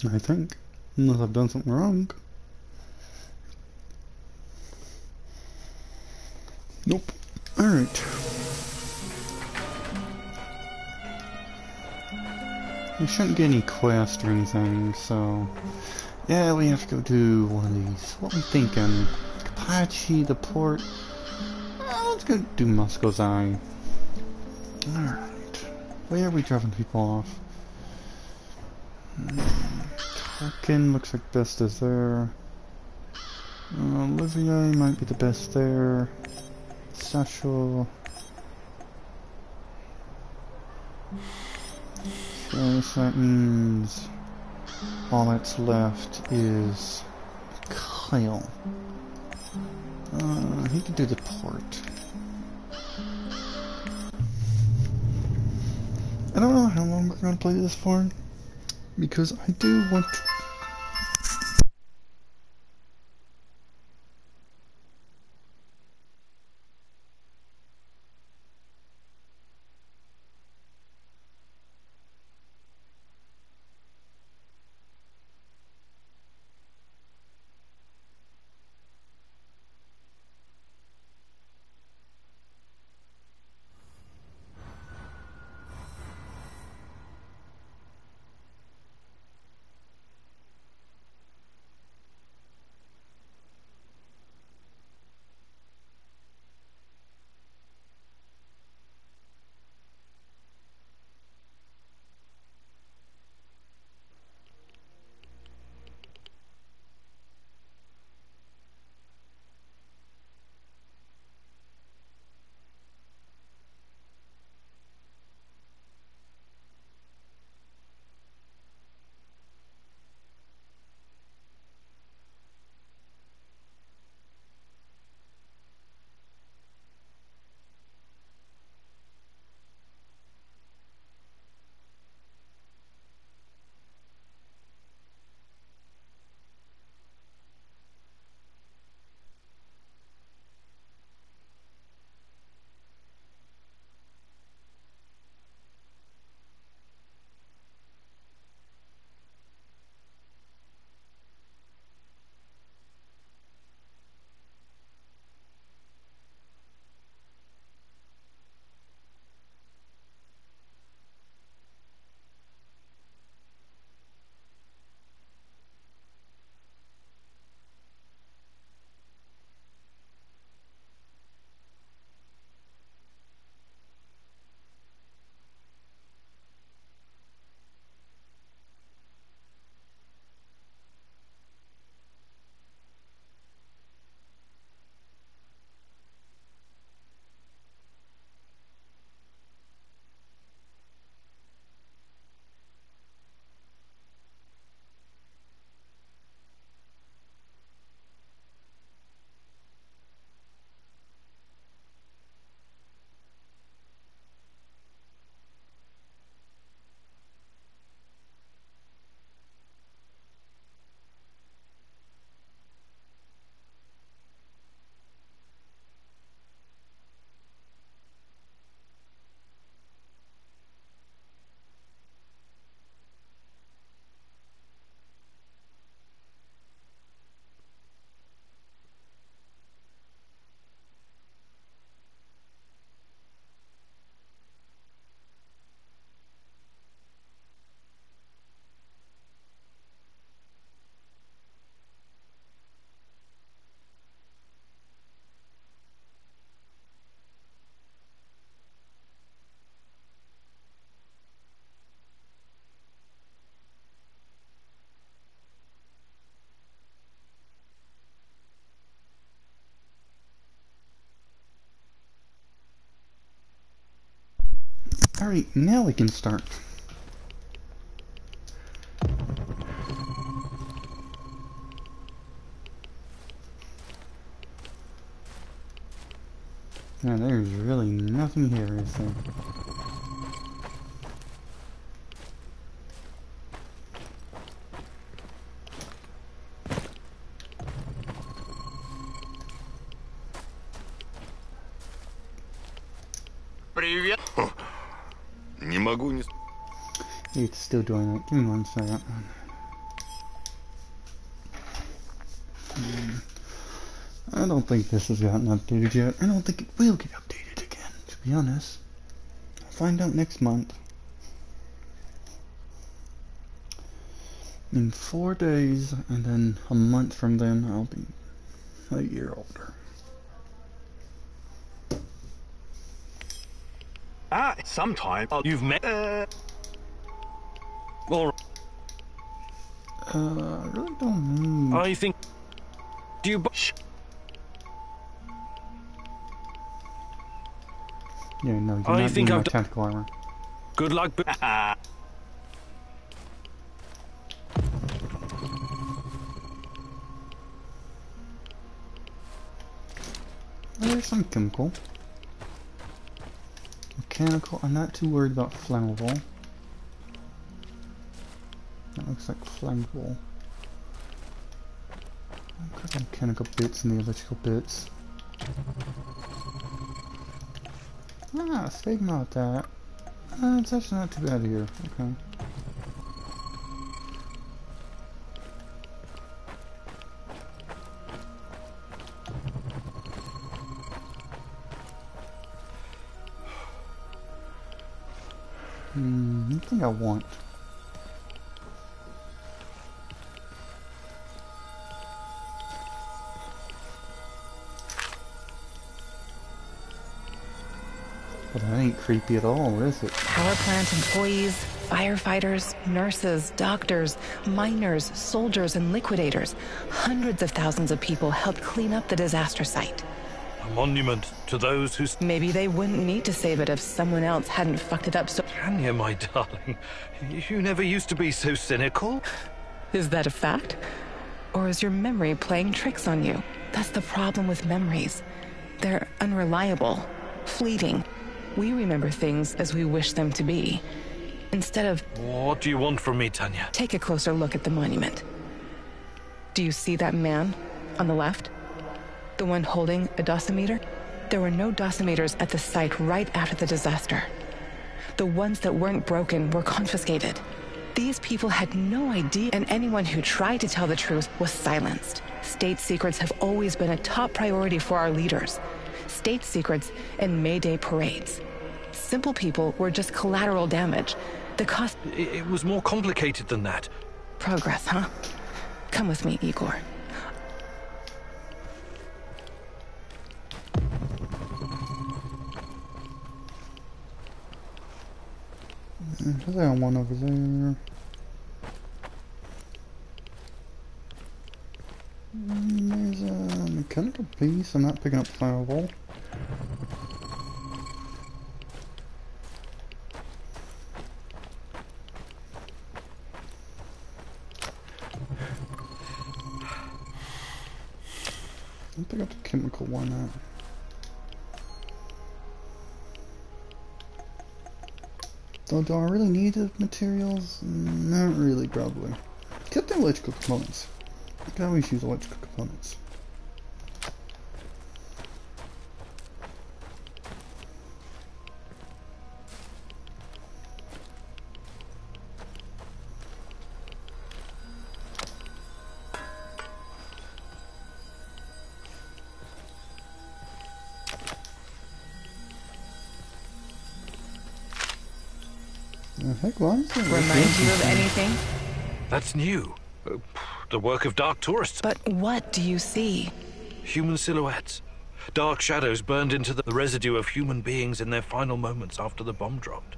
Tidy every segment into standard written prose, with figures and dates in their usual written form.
I think. Unless I've done something wrong. Nope. Alright. We shouldn't get any quest or anything, so... Yeah, we have to go do one of these. What are we thinking? Apache, the port... let's go do Musco's Eye. Alright. Where are we dropping people off? Tarkin looks like best is there. Olivia might be the best there. Satchel. Okay, so that means all that's left is Kyle. He can do the port. I don't know how long we're going to play this for, because I do want to... Alright, now we can start. Now there's really nothing here, is there? Привет. Не могу не... It's still doing it. Give me 1 second. I don't think this has gotten updated yet. I don't think it will get updated again, to be honest. I'll find out next month. In 4 days, and then a month from then, I'll be a year older. Sometime you've met. Well, I really don't know. I think. Do you? Yeah, no, you're I not think doing I've my tactical armor. Good luck. There's some chemical. Mechanical, I'm not too worried about flammable. That looks like flammable. I've got the mechanical bits and the electrical bits. Ah, thinking about that. It's actually not too bad here. Okay. I think I want. But that ain't creepy at all, is it? Power plant employees, firefighters, nurses, doctors, miners, soldiers, and liquidators. Hundreds of thousands of people helped clean up the disaster site. A monument to those who. Maybe they wouldn't need to save it if someone else hadn't fucked it up so... Tanya, my darling, you never used to be so cynical. Is that a fact? Or is your memory playing tricks on you? That's the problem with memories. They're unreliable, fleeting. We remember things as we wish them to be. Instead of... What do you want from me, Tanya? Take a closer look at the monument. Do you see that man on the left? The one holding a dosimeter? There were no dosimeters at the site right after the disaster. The ones that weren't broken were confiscated. These people had no idea, and anyone who tried to tell the truth was silenced. State secrets have always been a top priority for our leaders. State secrets and May Day parades. Simple people were just collateral damage. The cost... It was more complicated than that. Progress, huh? Come with me, Igor. There's that one over there. There's a mechanical piece. I'm not picking up flammable. I'll pick up the chemical one now. So do I really need the materials? Not really, probably. Get the electrical components. I can always use electrical components. Heck, why is that? Remind you of anything? That's new. The work of dark tourists. But what do you see? Human silhouettes. Dark shadows burned into the residue of human beings in their final moments after the bomb dropped.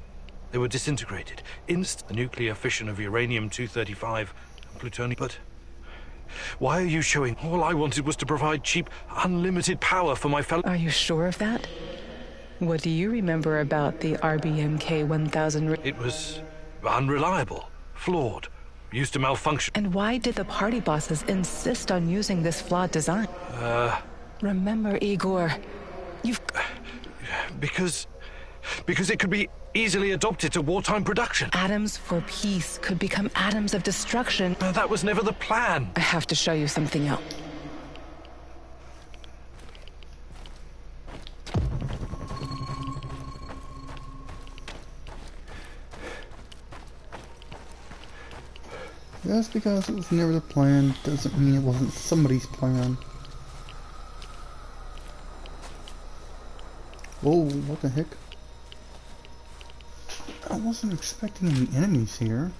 They were disintegrated. The nuclear fission of uranium-235 and plutonium. But why are you showing? All I wanted was to provide cheap, unlimited power for my fellow... Are you sure of that? What do you remember about the RBMK 1000? It was unreliable, flawed, used to malfunction. And why did the party bosses insist on using this flawed design? Remember, Igor, you've... Because it could be easily adopted to wartime production. Atoms for peace could become atoms of destruction. That was never the plan. I have to show you something else. Just because it was never the plan doesn't mean it wasn't somebody's plan. Whoa, what the heck? I wasn't expecting any enemies here.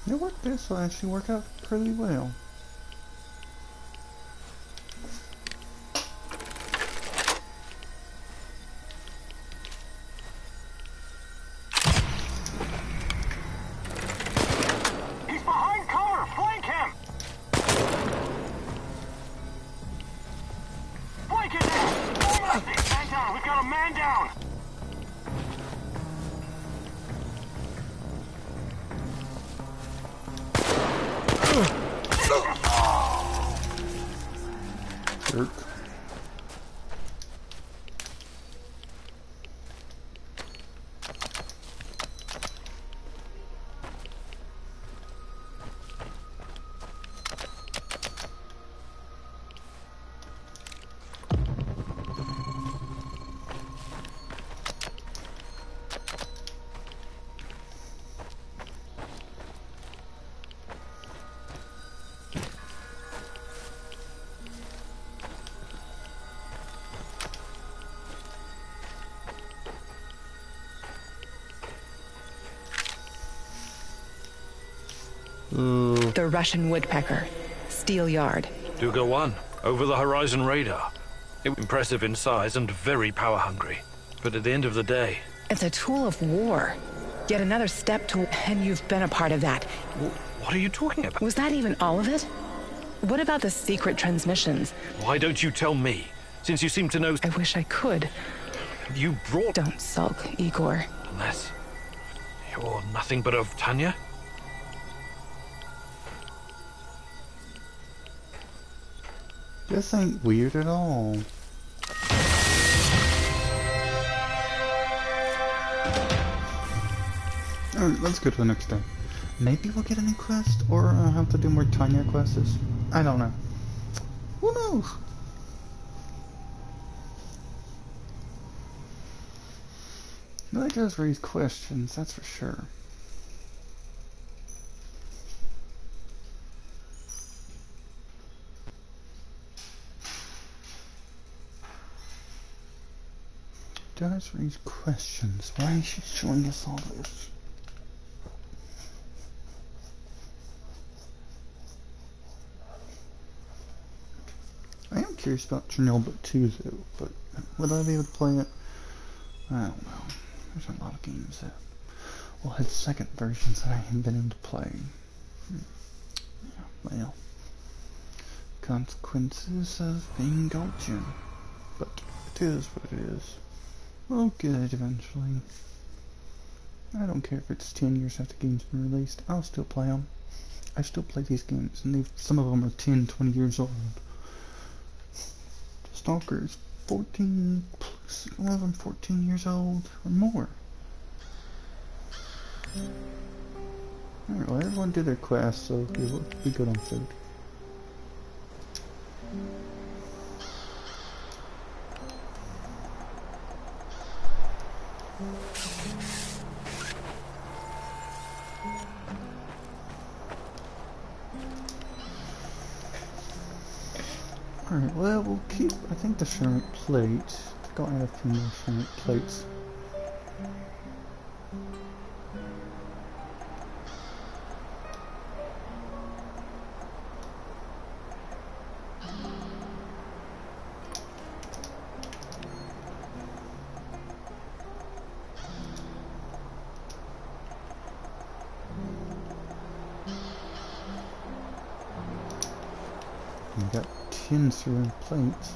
You know what? This will actually work out pretty well. He's behind cover! Flank him! Flank him now! Man down! We've got a man down! Jerk. The Russian woodpecker. Steel Yard. Duga 1, over the horizon radar. It was impressive in size and very power hungry. But at the end of the day... It's a tool of war. Yet another step to... And you've been a part of that. What are you talking about? Was that even all of it? What about the secret transmissions? Why don't you tell me? Since you seem to know... I wish I could. You brought... Don't sulk, Igor. Unless... You're nothing but of Tanya? This ain't weird at all. Alright, let's go to the next day. Maybe we'll get a new quest, or I'll have to do more Tanya quests. I don't know. Who knows? That does raise questions, that's for sure. Does raise questions. Why is she showing us all this? I am curious about Chernobylite 2 though, but would I be able to play it? I don't know. There's a lot of games that will have second versions that I haven't been able to play. Yeah, well, consequences of being Gulchin. But it is what it is. We'll get it eventually. I don't care if it's 10 years after games been released. I'll still play them. I still play these games, and some of them are 10, 20 years old. Stalker is 14, 11, 14 years old, or more. Alright, well, everyone did their quest, so we'll be good on food. Alright, well, we'll keep, I think, the ceramic plate. I think I'll add a few more ceramic plates. We got 10 ceramic plates.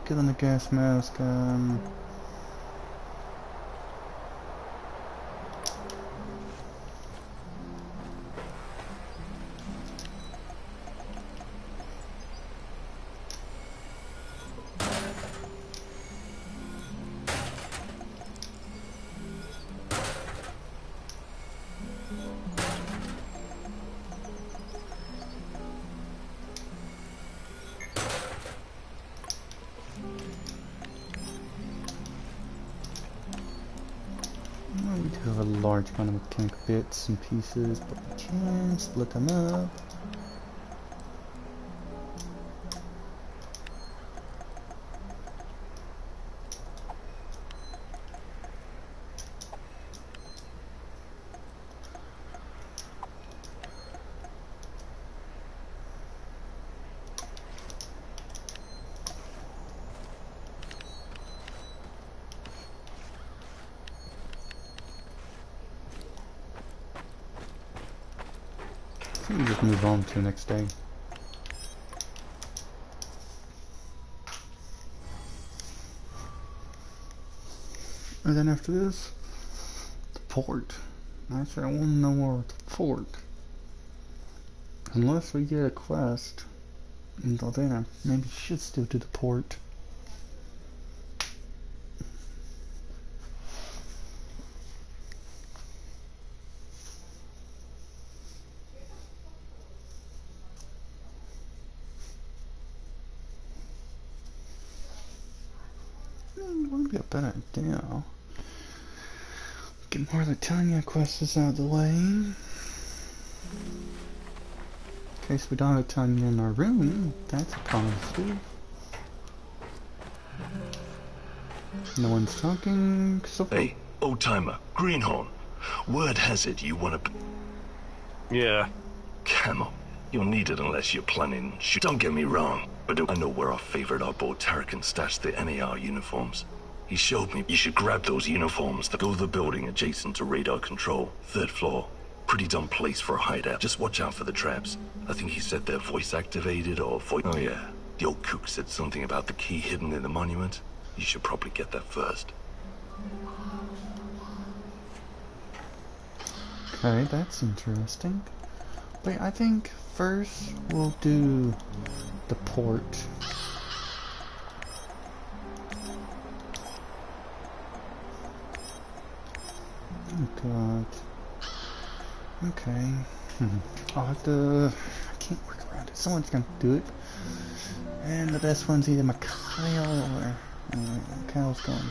good on the gas mask. We do have a large amount of mechanical bits and pieces, but we can split them up. We just move on to the next day. And then after this, the port. I said I want to know more about the port. Unless we get a quest, until then I maybe should still do the port. Would be a better idea. Get more of the Tanya quests out of the way. In case we don't have Tanya in our room, that's a positive. No one's talking, so Hey, old-timer, Greenhorn. Word has it you want to... Yeah. Camo. You'll need it unless you're planning... Don't get me wrong, but I know where our favorite oddball Tarracan stashed the NAR uniforms. He showed me you should grab those uniforms that go to the building adjacent to radar control. 3rd floor. Pretty dumb place for a hideout. Just watch out for the traps. I think he said they're voice activated or voice... Oh yeah. The old kook said something about the key hidden in the monument. You should probably get that first. Okay, that's interesting. But I think first we'll do the port. Oh god. Okay. I'll have to... I can't work around it. Someone's gonna do it. And the best one's either Mikhail or... Mikhail's gone.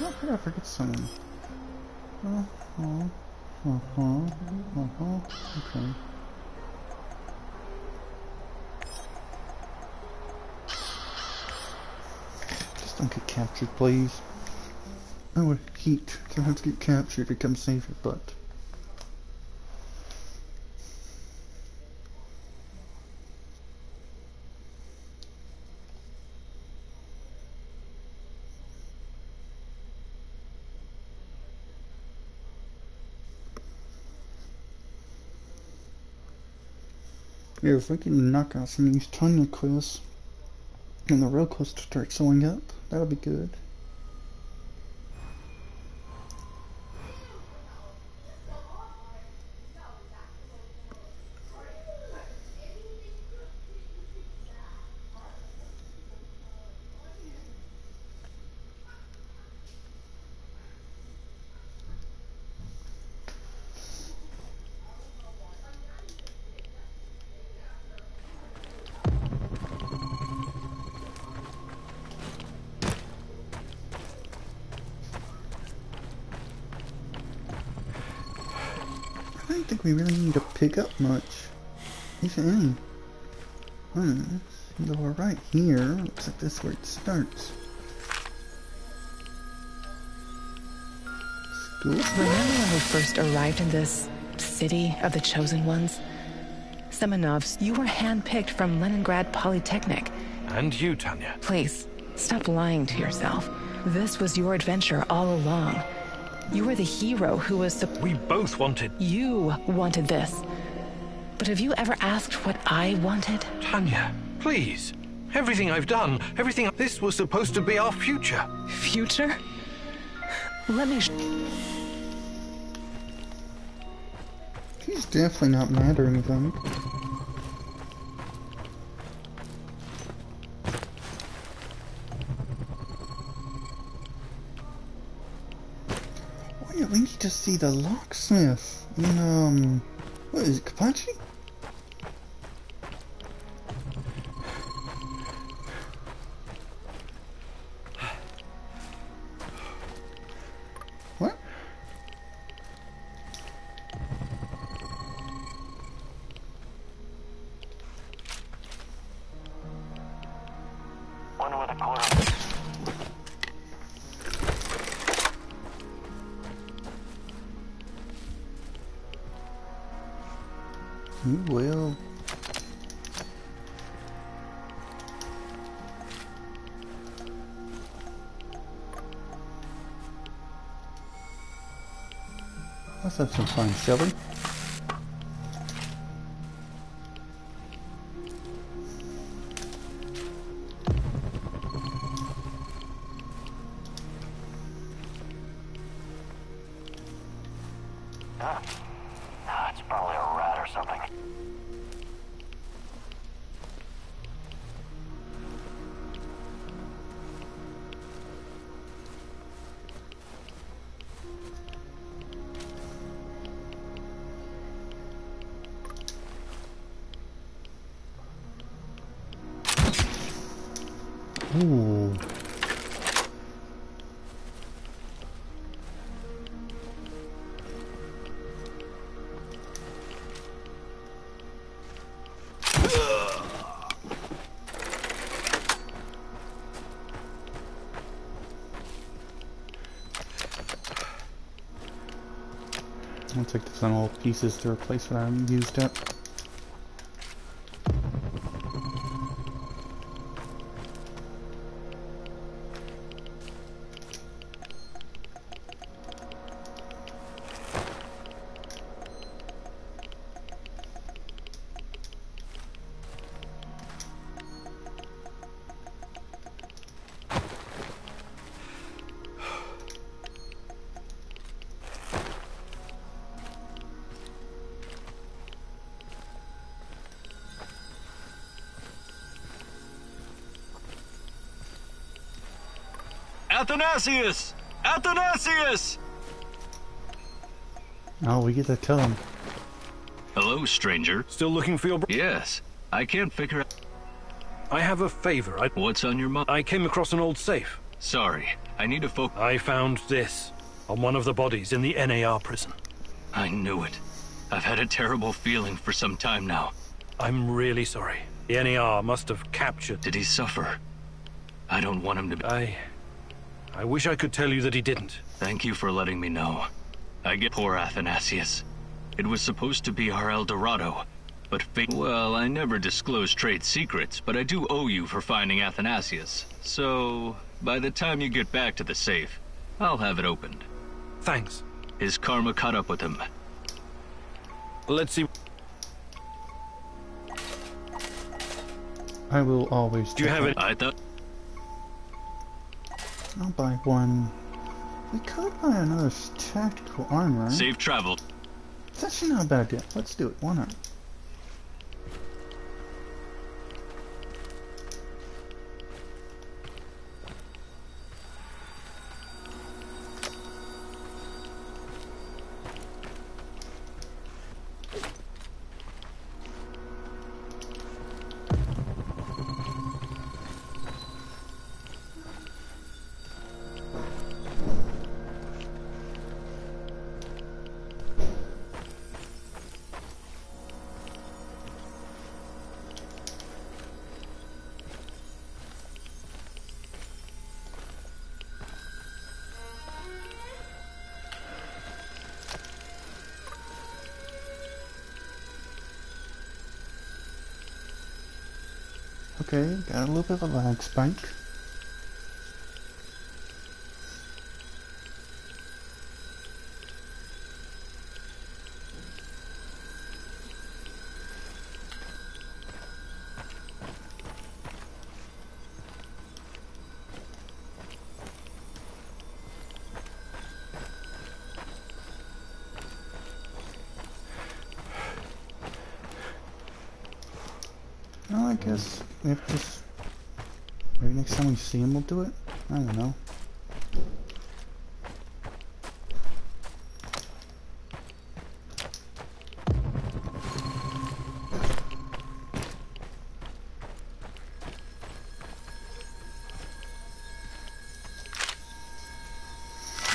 Oh, I gotta forget someone. Okay. Just don't get captured, please. I would hate to have to get captured to come save your butt. Yeah, if we can knock out some of these Tanya quests and the real quests start showing up, that'll be good. I don't think we really need to pick up much, if any. Go right here. Looks like this is where it starts. School. Remember when we first arrived in this city of the Chosen Ones? Semenovs, you were handpicked from Leningrad Polytechnic. And you, Tanya. Please, stop lying to yourself. This was your adventure all along. You were the hero who was We both wanted... You wanted this. But have you ever asked what I wanted? Tanya, please. Everything I've done, everything... This was supposed to be our future. Future? Let me... He's definitely not mad or anything. Wait, we need to see the locksmith in, what is it, Kapachi? What? Wonder where the quarter... You will. Let's have some fun, shall we? It's probably a rat or something. Ooh. I'll take some old pieces to replace what I used up. Athanasius! Athanasius! Oh, we get to tell him. Hello, stranger. Still looking for your... Yes, I can't figure out... I have a favor. What's on your mind? I came across an old safe. Sorry, I need to focus... I found this on one of the bodies in the NAR prison. I knew it. I've had a terrible feeling for some time now. I'm really sorry. The NAR must have captured... Did he suffer? I don't want him to... I wish I could tell you that he didn't. Thank you for letting me know. I get poor Athanasius. It was supposed to be our El Dorado, but fate... Well, I never disclose trade secrets, but I do owe you for finding Athanasius. So, by the time you get back to the safe, I'll have it opened. Thanks. His karma caught up with him. Let's see... I will always. Do you have it? I thought... I'll buy one. We could buy another tactical armor. Safe travel. It's actually not a bad idea. Let's do it. Why not? Okay, got a little bit of a lag spike. Well, I guess we have to just... Maybe next time we see him, we'll do it? I don't know.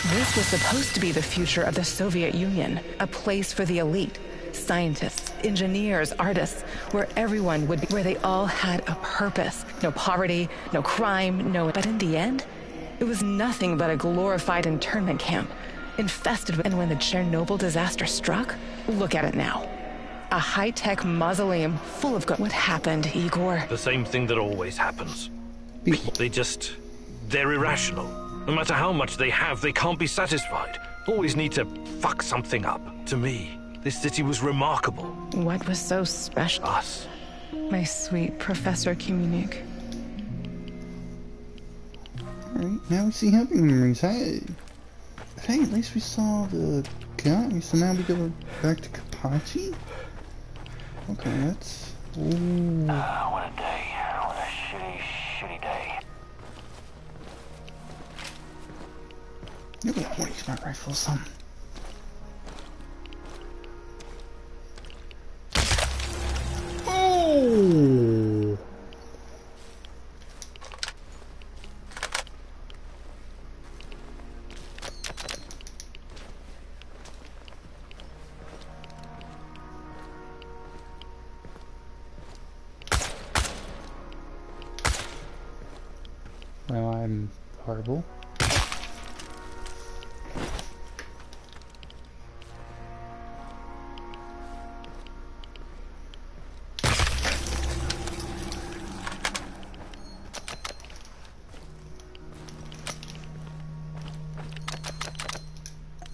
This was supposed to be the future of the Soviet Union, a place for the elite, scientists, engineers, artists, where everyone would be, where they all had a purpose. No poverty, no crime, no... But in the end, it was nothing but a glorified internment camp, infested with... And when the Chernobyl disaster struck, look at it now. A high-tech mausoleum full of... What happened, Igor? The same thing that always happens. They're irrational. No matter how much they have, they can't be satisfied. Always need to fuck something up. To me, this city was remarkable. What was so special? Us. My sweet Professor Kimunik. Alright, now we see happy memories. Hey, at least we saw the guy, so now we go back to Kapachi? Okay, that's... Ooh. What a day. What a shitty day. Look at that one smart rifle, son. Oh! Well, I'm horrible.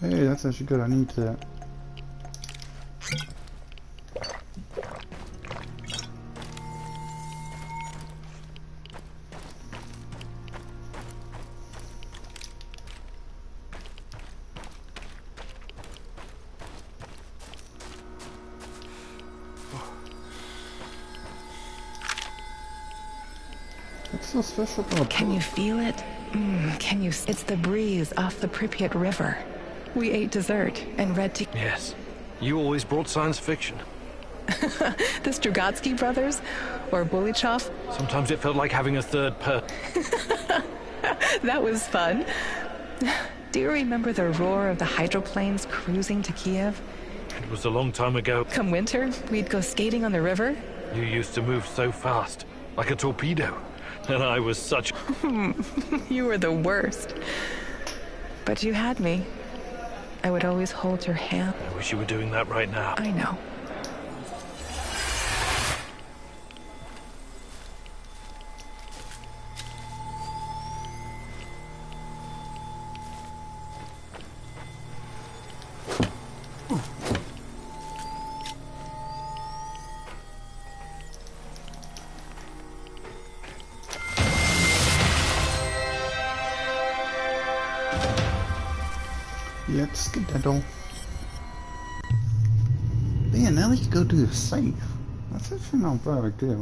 Hey, that's actually good. I need that. What's so special about Can you feel it? Can you? It's the breeze off the Pripyat River. We ate dessert and read to... Yes. You always brought science fiction. The Strugatsky brothers? Or Bulichov? Sometimes it felt like having a third person. That was fun. Do you remember the roar of the hydroplanes cruising to Kiev? It was a long time ago. Come winter, we'd go skating on the river. You used to move so fast, like a torpedo. And I was such... You were the worst. But you had me. I would always hold your hand. I wish you were doing that right now. I know. Yep, skedaddle. Man, now we can go do the safe. That's actually not bad idea.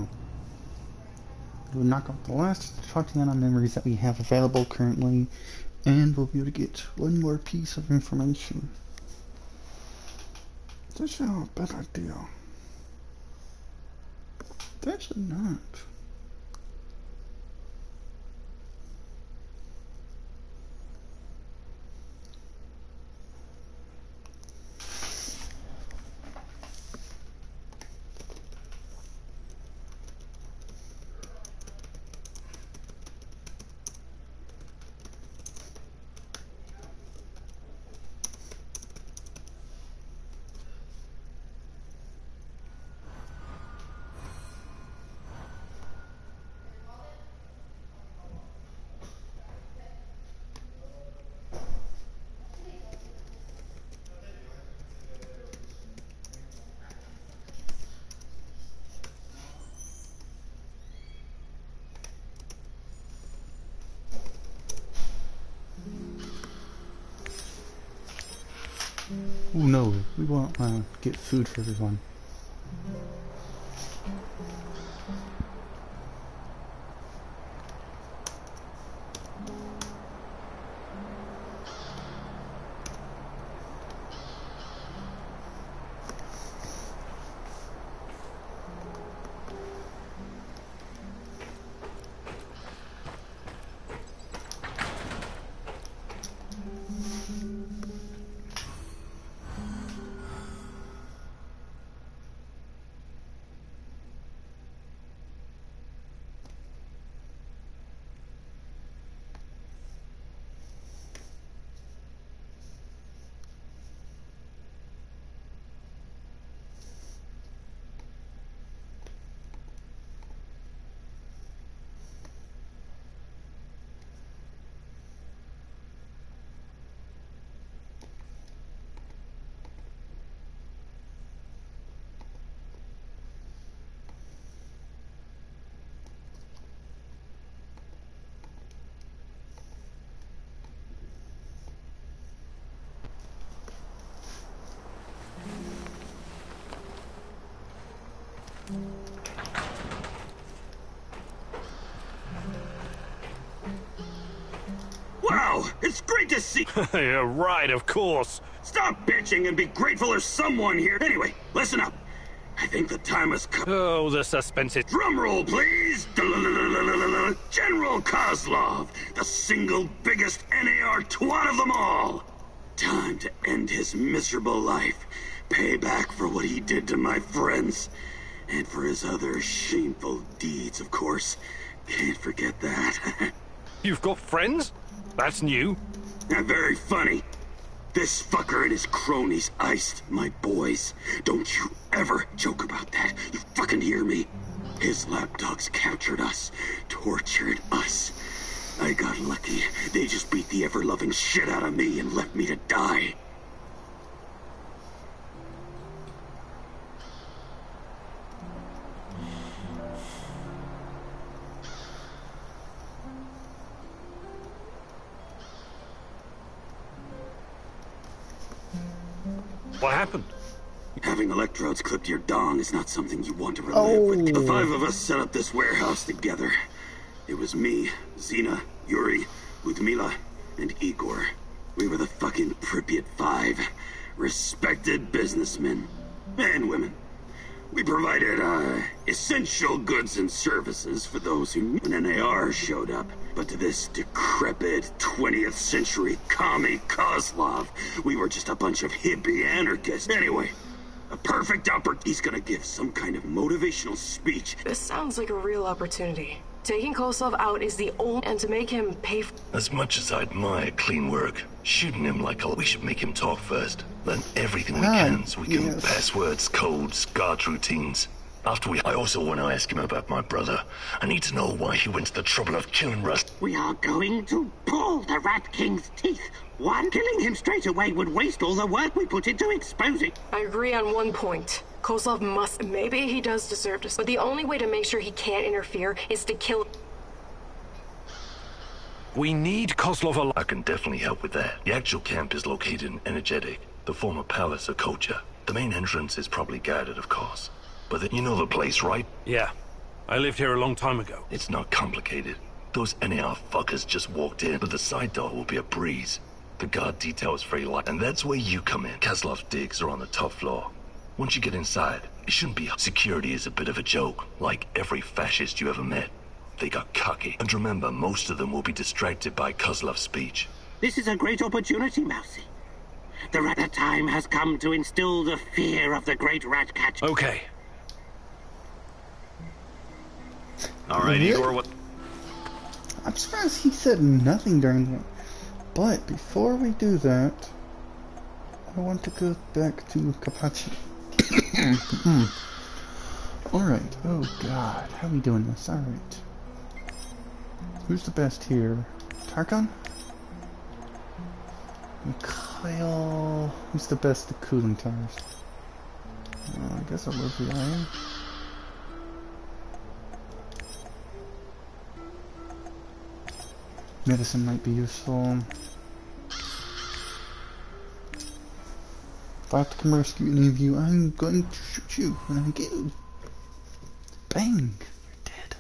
We'll knock out the last 49 memories that we have available currently, and we'll be able to get one more piece of information. It's actually not a bad idea. It's actually not. Oh no, we want to get food for everyone. Wow, it's great to see. Yeah, right, of course. Stop bitching and be grateful there's someone here. Anyway, listen up. I think the time has come. Oh, the suspense is... Drum roll, please. General Kozlov, the single biggest NAR twat of them all. Time to end his miserable life. Pay back for what he did to my friends. And for his other shameful deeds, of course. Can't forget that. You've got friends? That's new. Very funny. This fucker and his cronies iced my boys. Don't you ever joke about that. You fucking hear me? His lapdogs captured us, tortured us. I got lucky. They just beat the ever-loving shit out of me and left me to die. What happened? Having electrodes clipped to your dong is not something you want to relive with. The 5 of us set up this warehouse together. It was me, Zina, Yuri, Ludmila, and Igor. We were the fucking Pripyat 5. Respected businessmen. And women. We provided, essential goods and services for those who an NAR showed up. But to this decrepit 20th century commie Kozlov, we were just a bunch of hippie anarchists. Anyway, a perfect opportunity. He's gonna give some kind of motivational speech. This sounds like a real opportunity. Taking Kozlov out is the only... and to make him pay for... As much as I admire clean work, shooting him like a... We should make him talk first. Learn everything we can so we can passwords, codes, guard routines. After we... I also want to ask him about my brother. I need to know why he went to the trouble of killing Russ. We are going to pull the Rat King's teeth. One, killing him straight away would waste all the work we put into exposing. I agree on one point. Kozlov must... Maybe he does deserve to... But the only way to make sure he can't interfere is to kill... We need Kozlov alive. I can definitely help with that. The actual camp is located in Energetic, the former palace of Kocha. The main entrance is probably guarded, of course. But you know the place, right? Yeah. I lived here a long time ago. It's not complicated. Those NAR fuckers just walked in, but the side door will be a breeze. The guard detail is very light, and that's where you come in. Kozlov's digs are on the top floor. Once you get inside, it shouldn't be... Security is a bit of a joke, like every fascist you ever met. They got cocky. And remember, most of them will be distracted by Kozlov's speech. This is a great opportunity, Mousy. The time has come to instill the fear of the great rat catcher. Okay. All right, Igor, what... I'm surprised he said nothing during that. But before we do that, I want to go back to Kapachi. Alright, oh god, how are we doing this? Alright. Who's the best here? Tarkon? Mikhail... Who's the best at cooling towers? I guess Olivia, I am. Medicine might be useful. If I have to come rescue any of you, I'm going to shoot you when I get you. Bang! You're dead.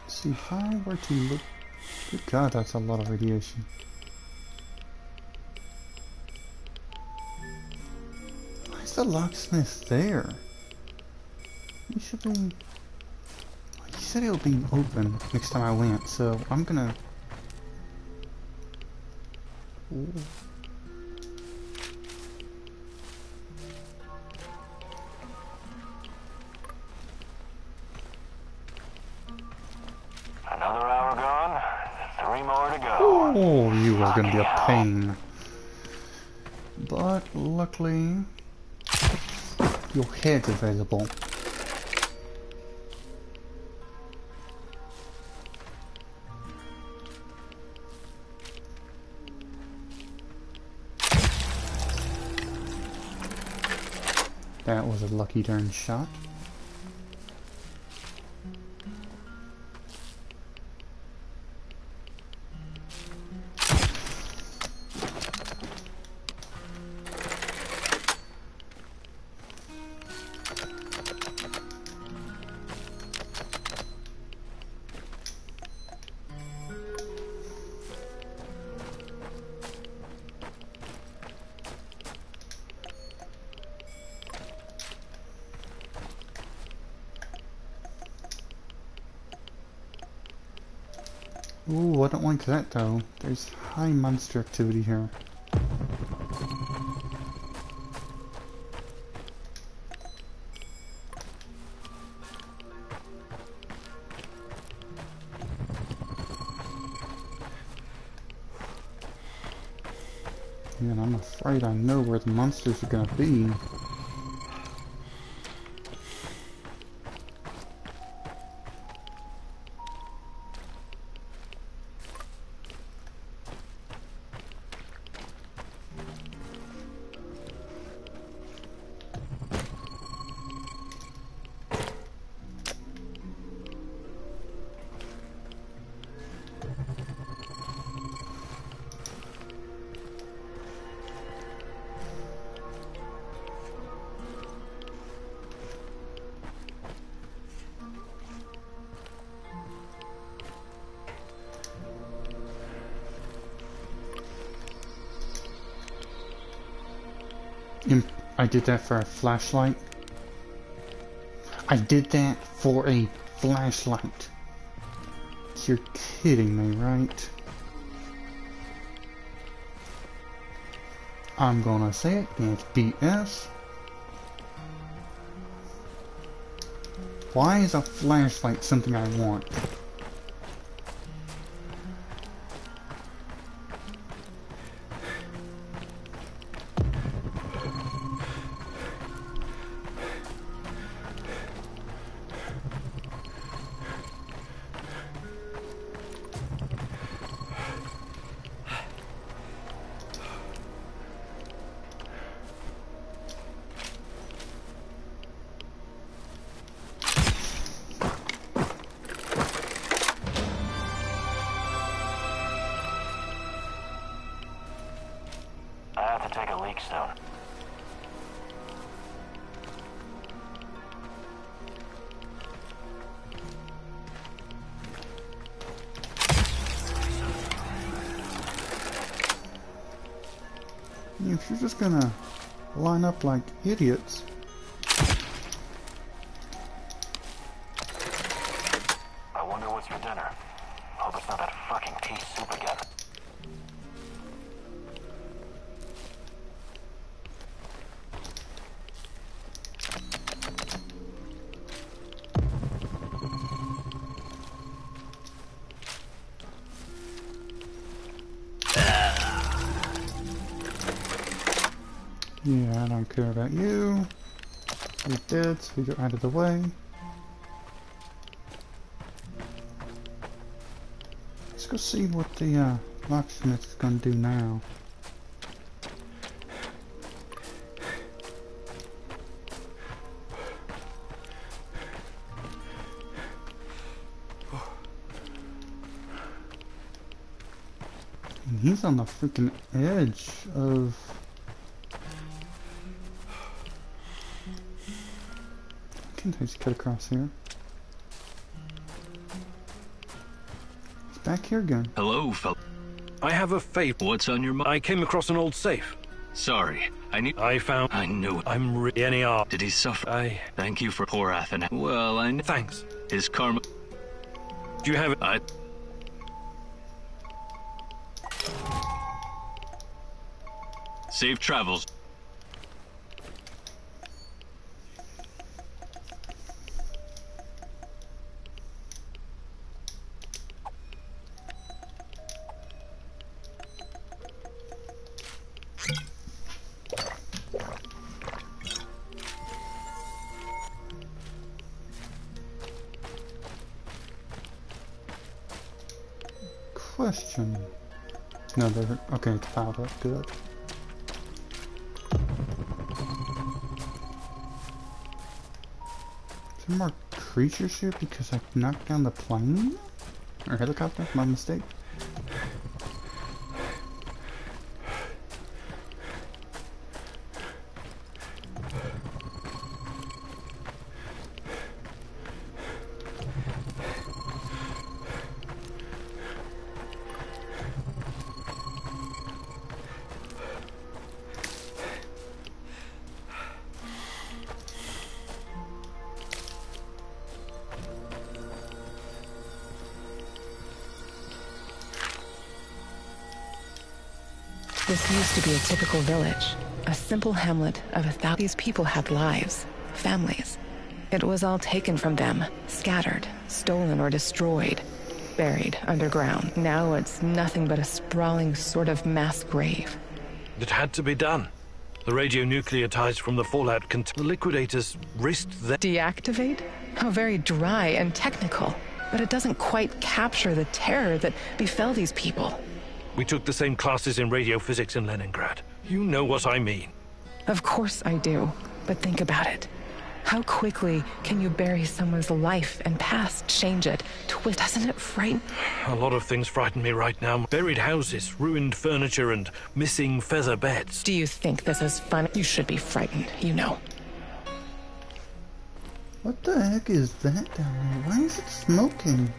See, if I were to look... Good god, that's a lot of radiation. Why is the locksmith there? He should be... He said it would be open next time I went, so I'm gonna... Ooh. Oh, you are gonna be a pain. But luckily, your head's available. That was a lucky darn shot. Ooh, I don't like that though. There's high monster activity here. And I'm afraid I know where the monsters are gonna be. I did that for a flashlight. I did that for a flashlight. You're kidding me, right? I'm gonna say it, it's BS. Why is a flashlight something I want? Take a leak soon. If you're just gonna line up like idiots. I wonder what's for dinner. Hope it's not that fucking tea soup again. Yeah, I don't care about you. You're dead, so you're out of the way. Let's go see what the locksmith is gonna do now. And he's on the freaking edge of... Can't I just cut across here? He's back here again. Hello, fella. I have a favor. What's on your mind? I came across an old safe. Sorry, I knew it. I'm NER. Did he suffer? Thank you for poor Athena. Well, I know. Thanks. His karma. Do you have it? Safe travels. question. No, they're... Okay, it's powered up. Good. Is there more creatures here because I knocked down the plane? Or helicopter? My mistake. This used to be a typical village, a simple hamlet of 1,000. These people had lives, families. It was all taken from them, scattered, stolen or destroyed, buried underground. Now it's nothing but a sprawling sort of mass grave. It had to be done. The radionucleotides from the fallout the liquidators risked their... Deactivate? How very dry and technical. But it doesn't quite capture the terror that befell these people. We took the same classes in radiophysics in Leningrad. You know what I mean. Of course I do. But think about it. How quickly can you bury someone's life and past, change it, twist? Doesn't it frighten? A lot of things frighten me right now. Buried houses, ruined furniture, and missing feather beds. Do you think this is fun? You should be frightened, you know. What the heck is that down there? Why is it smoking?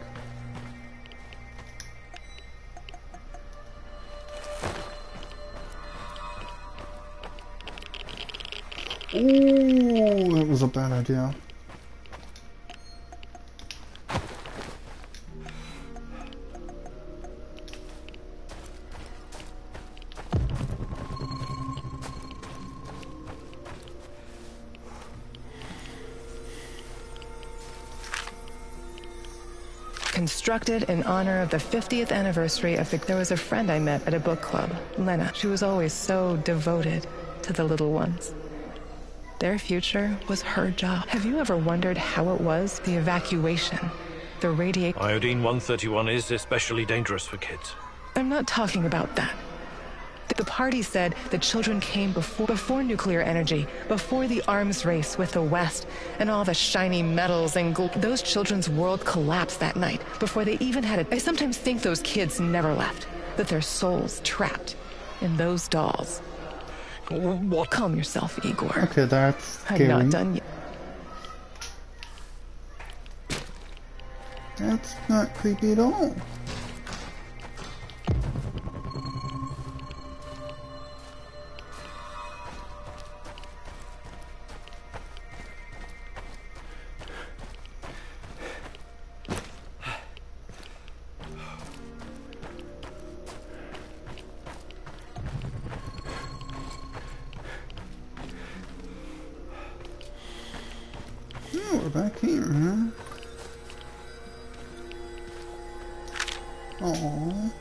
Ooh, that was a bad idea. Constructed in honor of the 50th anniversary of the... There was a friend I met at a book club, Lena. She was always so devoted to the little ones. Their future was her job. Have you ever wondered how it was? The evacuation, the radiation... Iodine-131 is especially dangerous for kids. I'm not talking about that. The party said the children came before nuclear energy, before the arms race with the West, and all the shiny metals and gold. Those children's world collapsed that night, before they even had it. I sometimes think those kids never left, that their souls trapped in those dolls. What? Calm yourself, Igor. Okay, that's scary. I'm not done yet. That's not creepy at all. Oh, we're back here, huh? Aww.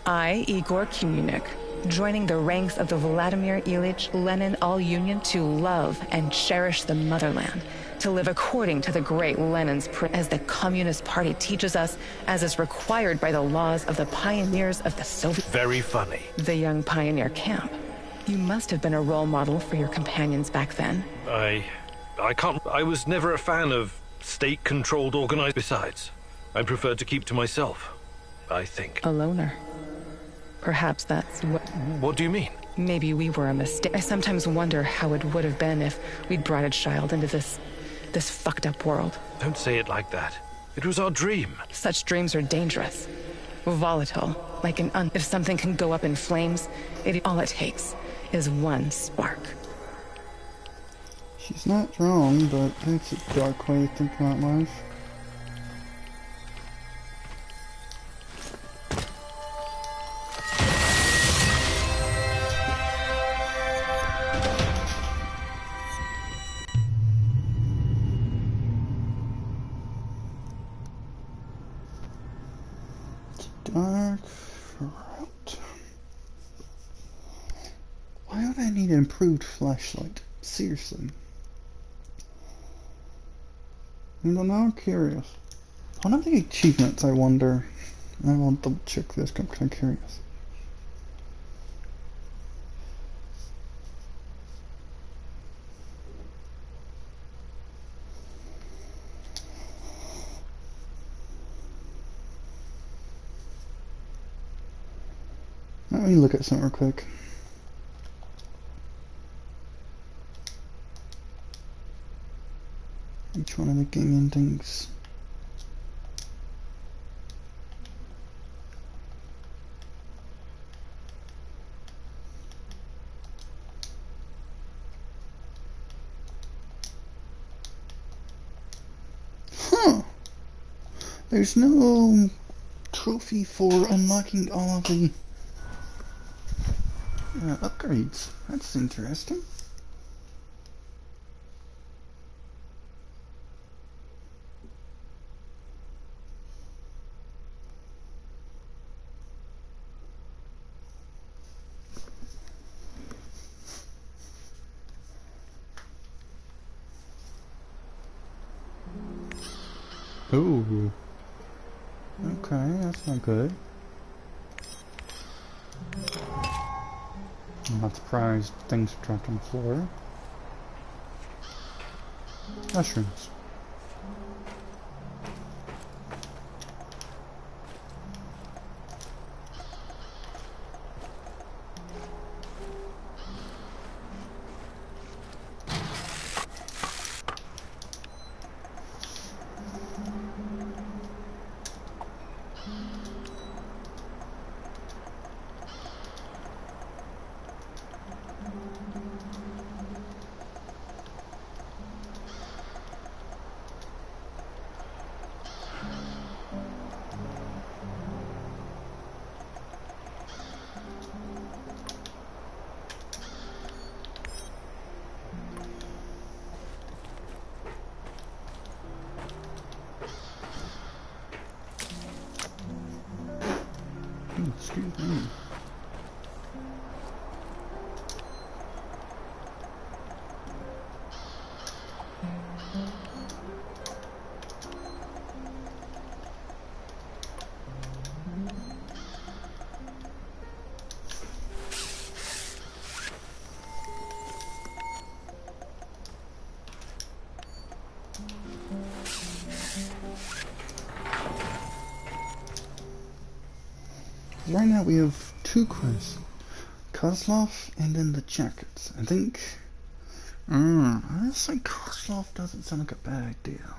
I, Igor Kunik, joining the ranks of the Vladimir Ilyich Lenin All-Union to love and cherish the motherland, to live according to the great Lenin's as the Communist Party teaches us, as is required by the laws of the pioneers of the Soviet... Very funny. The young pioneer camp. You must have been a role model for your companions back then. I was never a fan of state-controlled organized. Besides, I preferred to keep to myself, I think. A loner. Perhaps that's what... What do you mean? Maybe we were a mistake. I sometimes wonder how it would have been if we'd brought a child into this fucked up world. Don't say it like that. It was our dream. Such dreams are dangerous. Volatile. Like if something can go up in flames, all it takes is one spark. She's not wrong, but that's a dark way to think about life. Dark route. Why would I need an improved flashlight? Seriously. Well, now I'm curious. What are the achievements, I wonder? I will double check this, I'm kind of curious. Let me look at something real quick. Each one of the game endings. Huh! There's no trophy for unlocking all of the upgrades. That's interesting. Ooh. Okay, that's not good. I'm not surprised things are dropped on the floor. Mushrooms. Excuse me. Right now we have two quests. Kozlov and then the jackets. I think... honestly, Kozlov doesn't sound like a bad idea.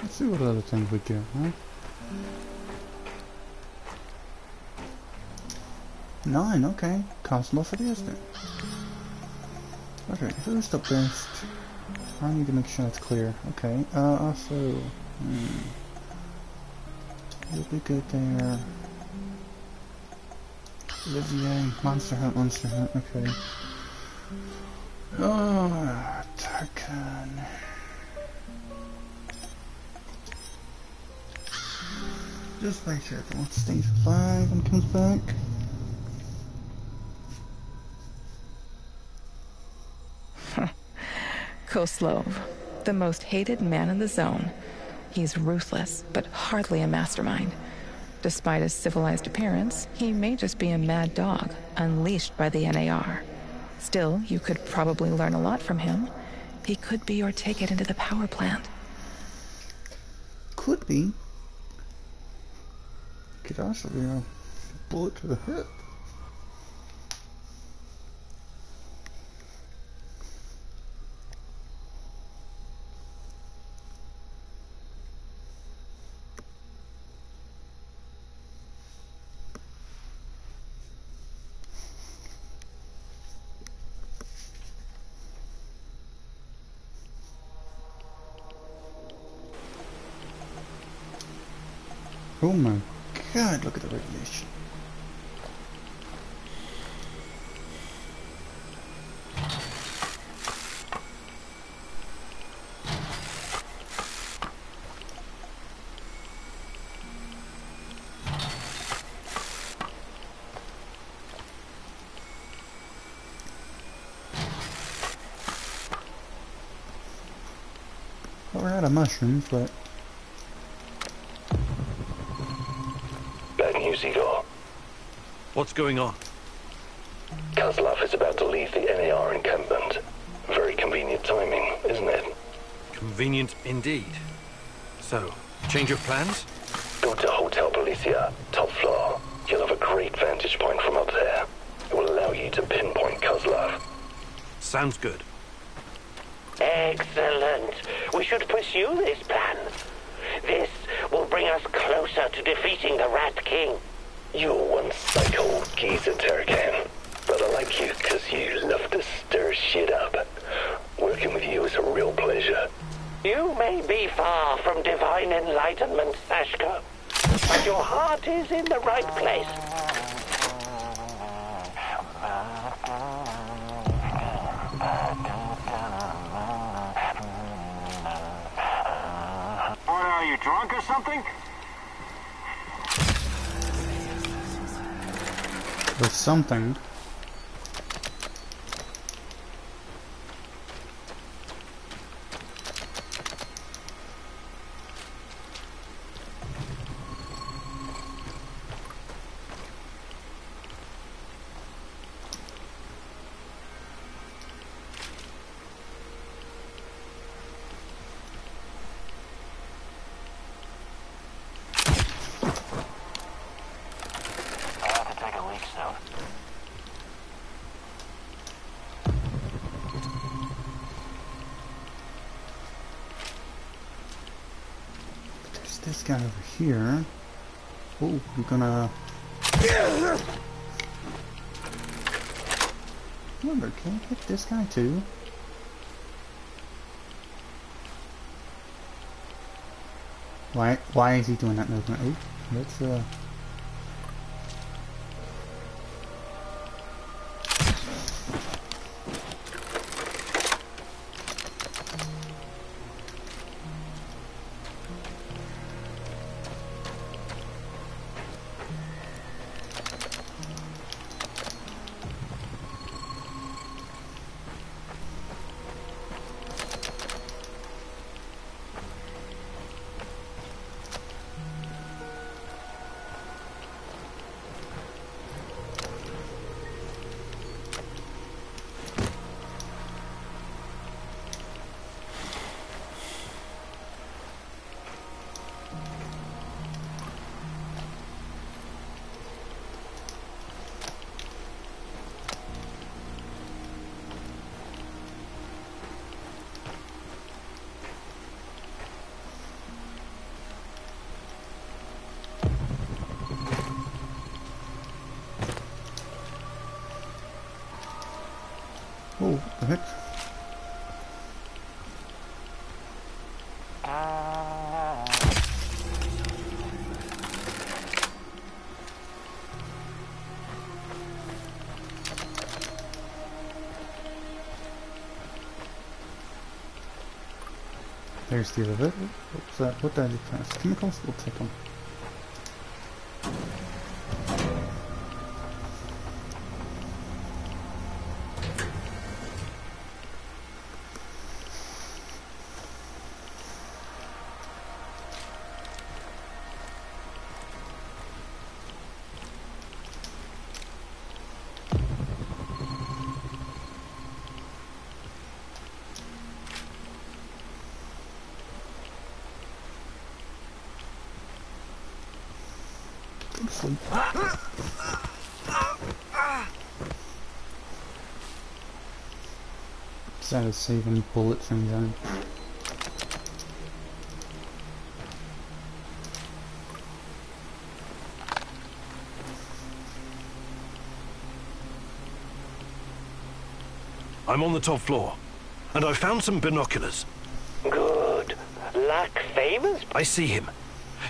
Let's see what other things we get, huh? 9, okay. Kozlov it is then. Okay, who's the best? I need to make sure that's clear. Okay, also... You'll be good there. Olivier, Monster Hunt, okay. Oh, Tarkan. Just make sure everyone stays alive and comes back. Koslov, the most hated man in the zone. He's ruthless, but hardly a mastermind. Despite his civilized appearance, he may just be a mad dog, unleashed by the NAR. Still, you could probably learn a lot from him. He could be your ticket into the power plant. Could be. Could also be a bullet to the hip. Oh my god, look at the radiation. we're out of mushrooms, but... Bad news, Igor. What's going on? Kozlov is about to leave the NAR encampment. Very convenient timing, isn't it? Convenient indeed. So, change of plans? Go to Hotel Policia, top floor. You'll have a great vantage point from up there. It will allow you to pinpoint Kozlov. Sounds good. Excellent. We should pursue this plan. This will bring us closer to defeating the Rat King. You're one psycho geezer, Turkan. But I like you because you love to stir shit up. Working with you is a real pleasure. You may be far from divine enlightenment, Sashka, but your heart is in the right place. What are you, drunk or something? Or something. This guy over here. Oh, we're gonna... Remember, can I hit this guy too? Why is he doing that movement? Oh, let's oh, what the heck? There's the other bit. What's that? What did I pass? Chemicals? We'll take them. Sleep. That is saving bullets from gun. I'm on the top floor, and I found some binoculars. Good. Luck favors? I see him.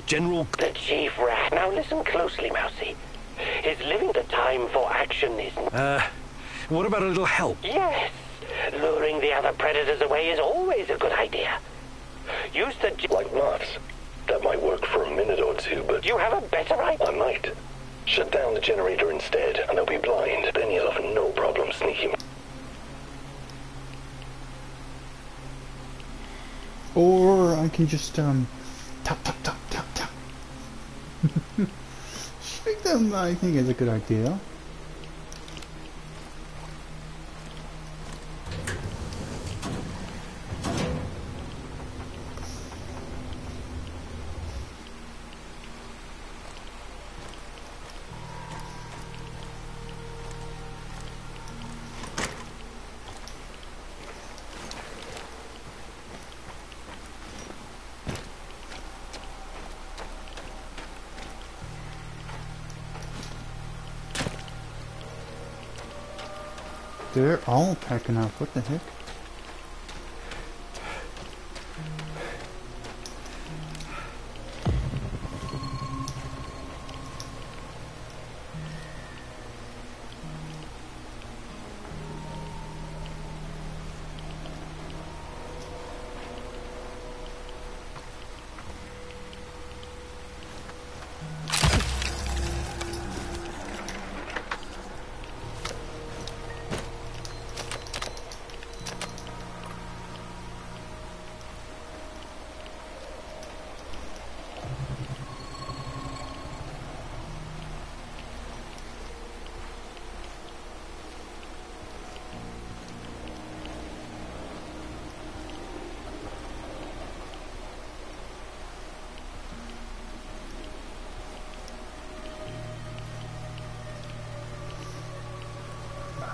General... The Chief Rat. Now listen closely, Mousy. His living the time for action isn't... what about a little help? Yes. Luring the other predators away is always a good idea. Use the... Like moths. That might work for a minute or two, but... You have a better idea? I might. Shut down the generator instead, and they'll be blind. Then you'll have no problem sneaking... Or I can just, tap, tap, tap, tap, tap. Shake them, I think, is a good idea. They're all packing up. What the heck?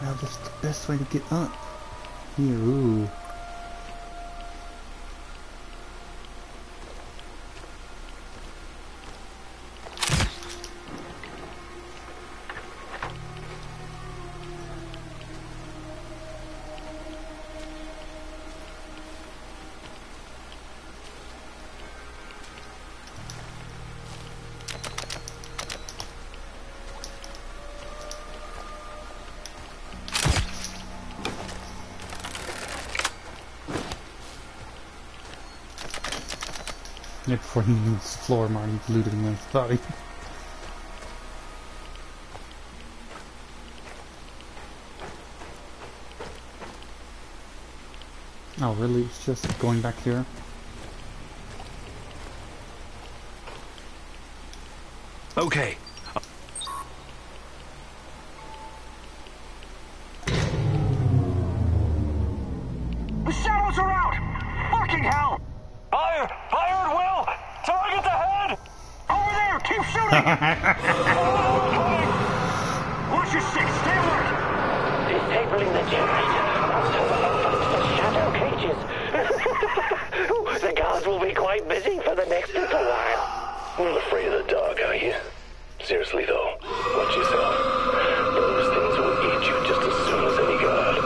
Now that's the best way to get up. Here, ooh. Yeah, before he moves the floor, Marty's looting his body. Oh, really? It's just going back here? Okay. The shadows are out! Fucking hell! Fire! Fire at will! Target the head! Over there! Keep shooting! Watch your six! Stay alert! Disabling the generator. Also advanced the shadow cages. The guards will be quite busy for the next little while. Not afraid of the dark, are you? Seriously though, watch yourself. Those things will eat you just as soon as any guard.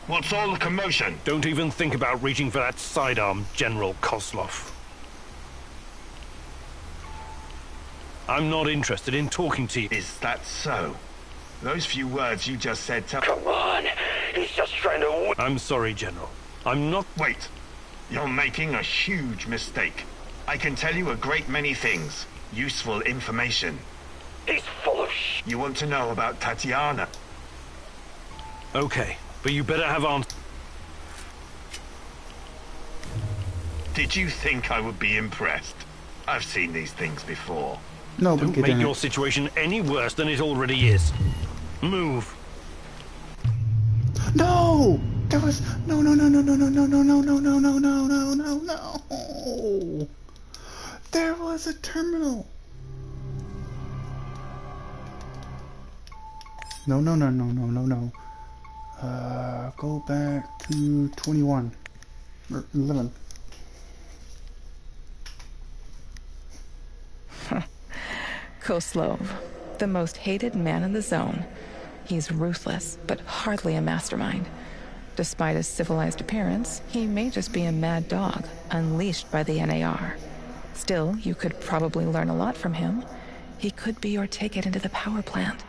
What's all the commotion? Don't even think about reaching for that sidearm, General Kozlov. I'm not interested in talking to you. Is that so? Those few words you just said tell— Come on. He's just trying to... I'm sorry, General. I'm not... Wait. You're making a huge mistake. I can tell you a great many things. Useful information. He's full of sh... You want to know about Tatiana? Okay, but you better have answers. Did you think I would be impressed? I've seen these things before. No, but Don't get make in your it. situation any worse than it already is. Move. No! That was no. There was a terminal! No. Go back to 21. Or 11. Koslov, the most hated man in the zone. He's ruthless, but hardly a mastermind. Despite his civilized appearance, he may just be a mad dog, unleashed by the NAR. Still, you could probably learn a lot from him. He could be your ticket into the power plant.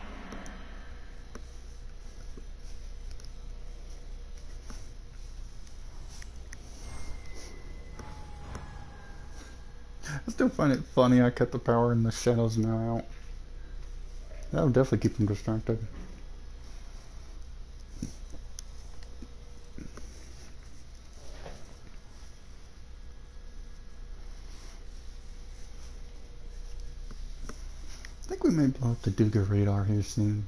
I still find it funny I cut the power and the shadows now out. That'll definitely keep them distracted. I think we may blow up the Duga radar here soon.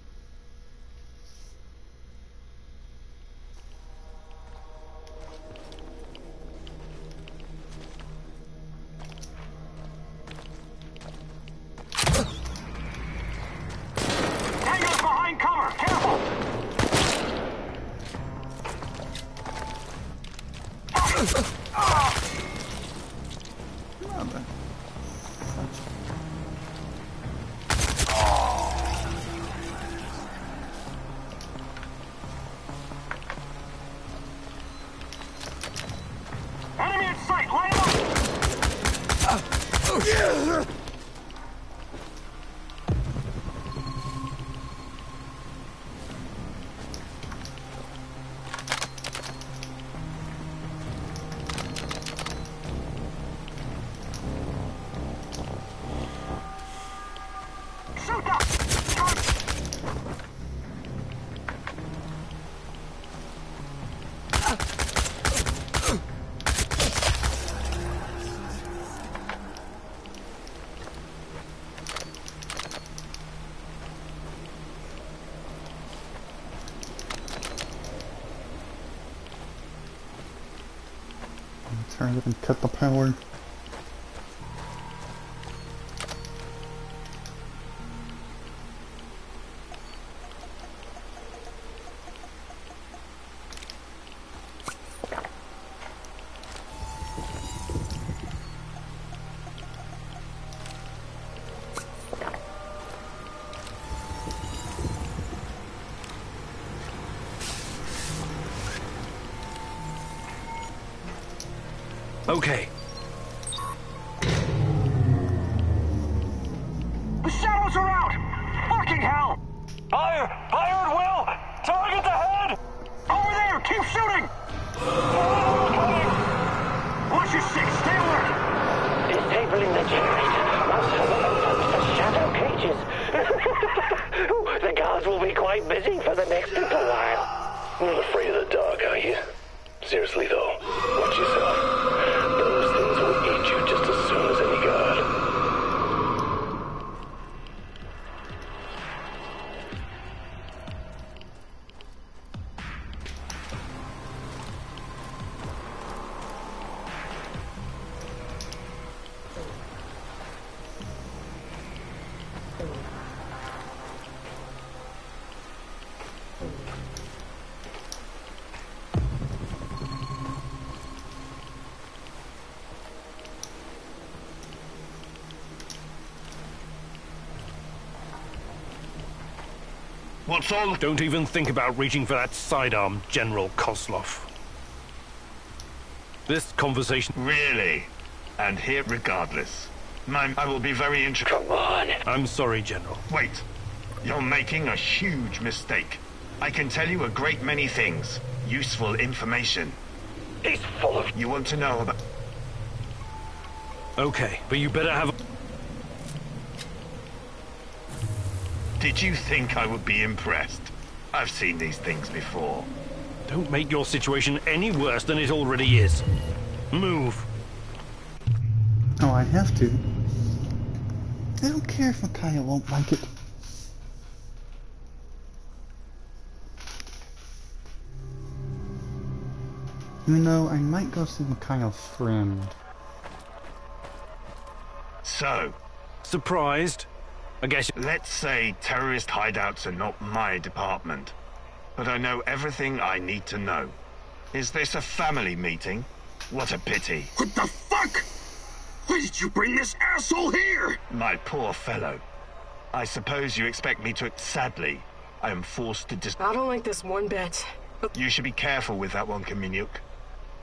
Enemy in sight! Line them up! Shoot them! Turn it and cut the power. Okay. The shadows are out! Fucking hell! Fire! Fire at will! Target ahead! Over there! Keep shooting! Watch your six! Stay alert! Disabling the generator must have opened the shadow cages. The guards will be quite busy for the next little while. Not afraid of the dark, are you? Seriously though, watch yourself. Those things will eat you just as soon as any guard. What's all? Don't even think about reaching for that sidearm, General Koslov. This conversation... Really? And here regardless. I will be very interested. Come on. I'm sorry, General. Wait. You're making a huge mistake. I can tell you a great many things. Useful information. He's full of... You want to know about... Okay, but you better have... Did you think I would be impressed? I've seen these things before. Don't make your situation any worse than it already is. Move. Oh, I have to. I don't care if Micaiah won't like it. You know, I might go see Micaiah's friend. So, Surprised? I guess. let's say terrorist hideouts are not my department, but I know everything I need to know. Is this a family meeting? What a pity. What the fuck? Why did you bring this asshole here? My poor fellow. I suppose you expect me to... Sadly, I am forced to I don't like this one bit. You should be careful with that one, Kaminyuk.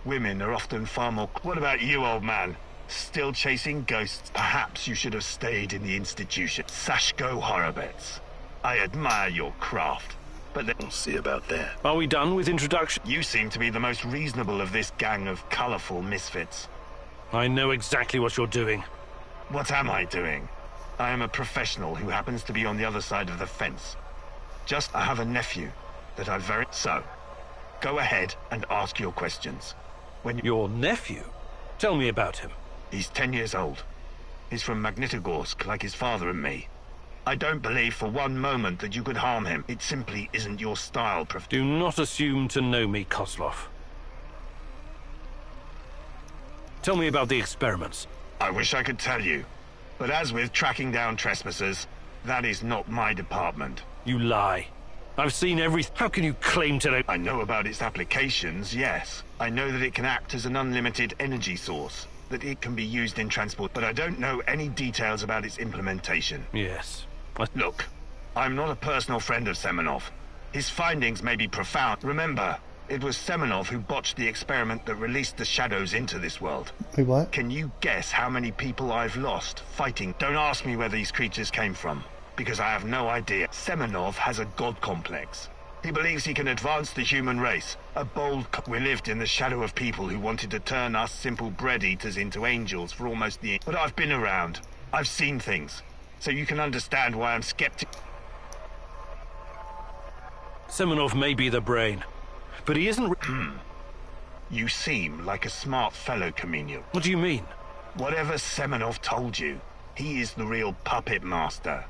Women are often far more... What about you, old man? Still chasing ghosts? Perhaps you should have stayed in the institution. Sashko Horobets. I admire your craft, but then... We'll see about that. Are we done with introduction? You seem to be the most reasonable of this gang of colorful misfits. I know exactly what you're doing. What am I doing? I am a professional who happens to be on the other side of the fence. Just, I have a nephew that I very... So, go ahead and ask your questions. When you... Your nephew? Tell me about him. He's 10 years old. He's from Magnitogorsk, like his father and me. I don't believe for one moment that you could harm him. It simply isn't your style, Do not assume to know me, Kozlov. Tell me about the experiments. I wish I could tell you. But as with tracking down trespassers, that is not my department. You lie. I've seen everything. How can you claim to know? I know about its applications, yes. I know that it can act as an unlimited energy source, that it can be used in transport, but I don't know any details about its implementation. Yes. Look, I'm not a personal friend of Semenov. His findings may be profound. Remember, it was Semenov who botched the experiment that released the shadows into this world. Wait, what? Can you guess how many people I've lost fighting? Don't ask me where these creatures came from, because I have no idea. Semenov has a god complex. He believes he can advance the human race. A bold... We lived in the shadow of people who wanted to turn us simple bread-eaters into angels for almost the... But I've been around. I've seen things. So you can understand why I'm skeptical. Semenov may be the brain, but he isn't... You seem like a smart fellow, Kaminyuk. What do you mean? Whatever Semenov told you, he is the real puppet master.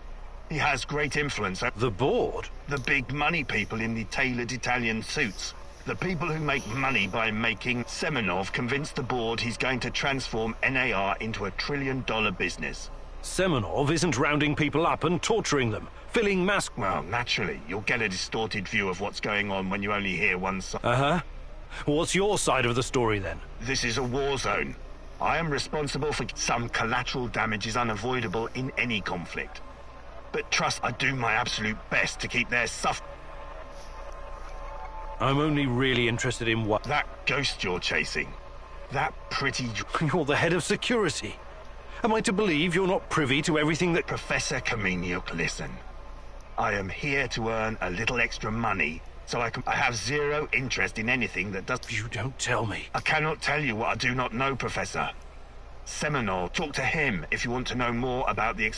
He has great influence over... The board? The big money people in the tailored Italian suits. The people who make money by making... Semenov convinced the board he's going to transform NAR into a $1 trillion business. Semenov isn't rounding people up and torturing them, filling mass... Well, naturally, you'll get a distorted view of what's going on when you only hear one side. Uh-huh. What's your side of the story, then? This is a war zone. I am responsible for... Some collateral damage is unavoidable in any conflict. But trust, I do my absolute best to keep their I'm only really interested in what... That ghost you're chasing. That pretty... You're the head of security. Am I to believe you're not privy to everything that... Professor Kaminyuk, listen. I am here to earn a little extra money, so I have zero interest in anything that does... You don't tell me. I cannot tell you what I do not know, Professor. Semenov, talk to him if you want to know more about the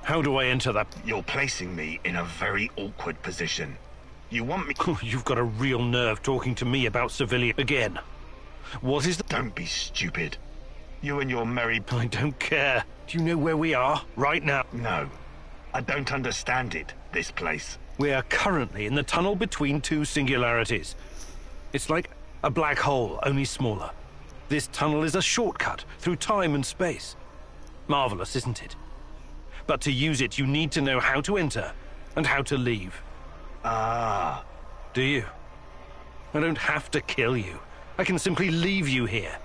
How do I enter that? You're placing me in a very awkward position. You want me... You've got a real nerve talking to me about civilian again. What is the... Don't be stupid. You and your merry... I don't care. Do you know where we are right now? No. I don't understand it, this place. We are currently in the tunnel between two singularities. It's like a black hole, only smaller. This tunnel is a shortcut through time and space. Marvelous, isn't it? But to use it, you need to know how to enter and how to leave. Ah. Do you? I don't have to kill you. I can simply leave you here.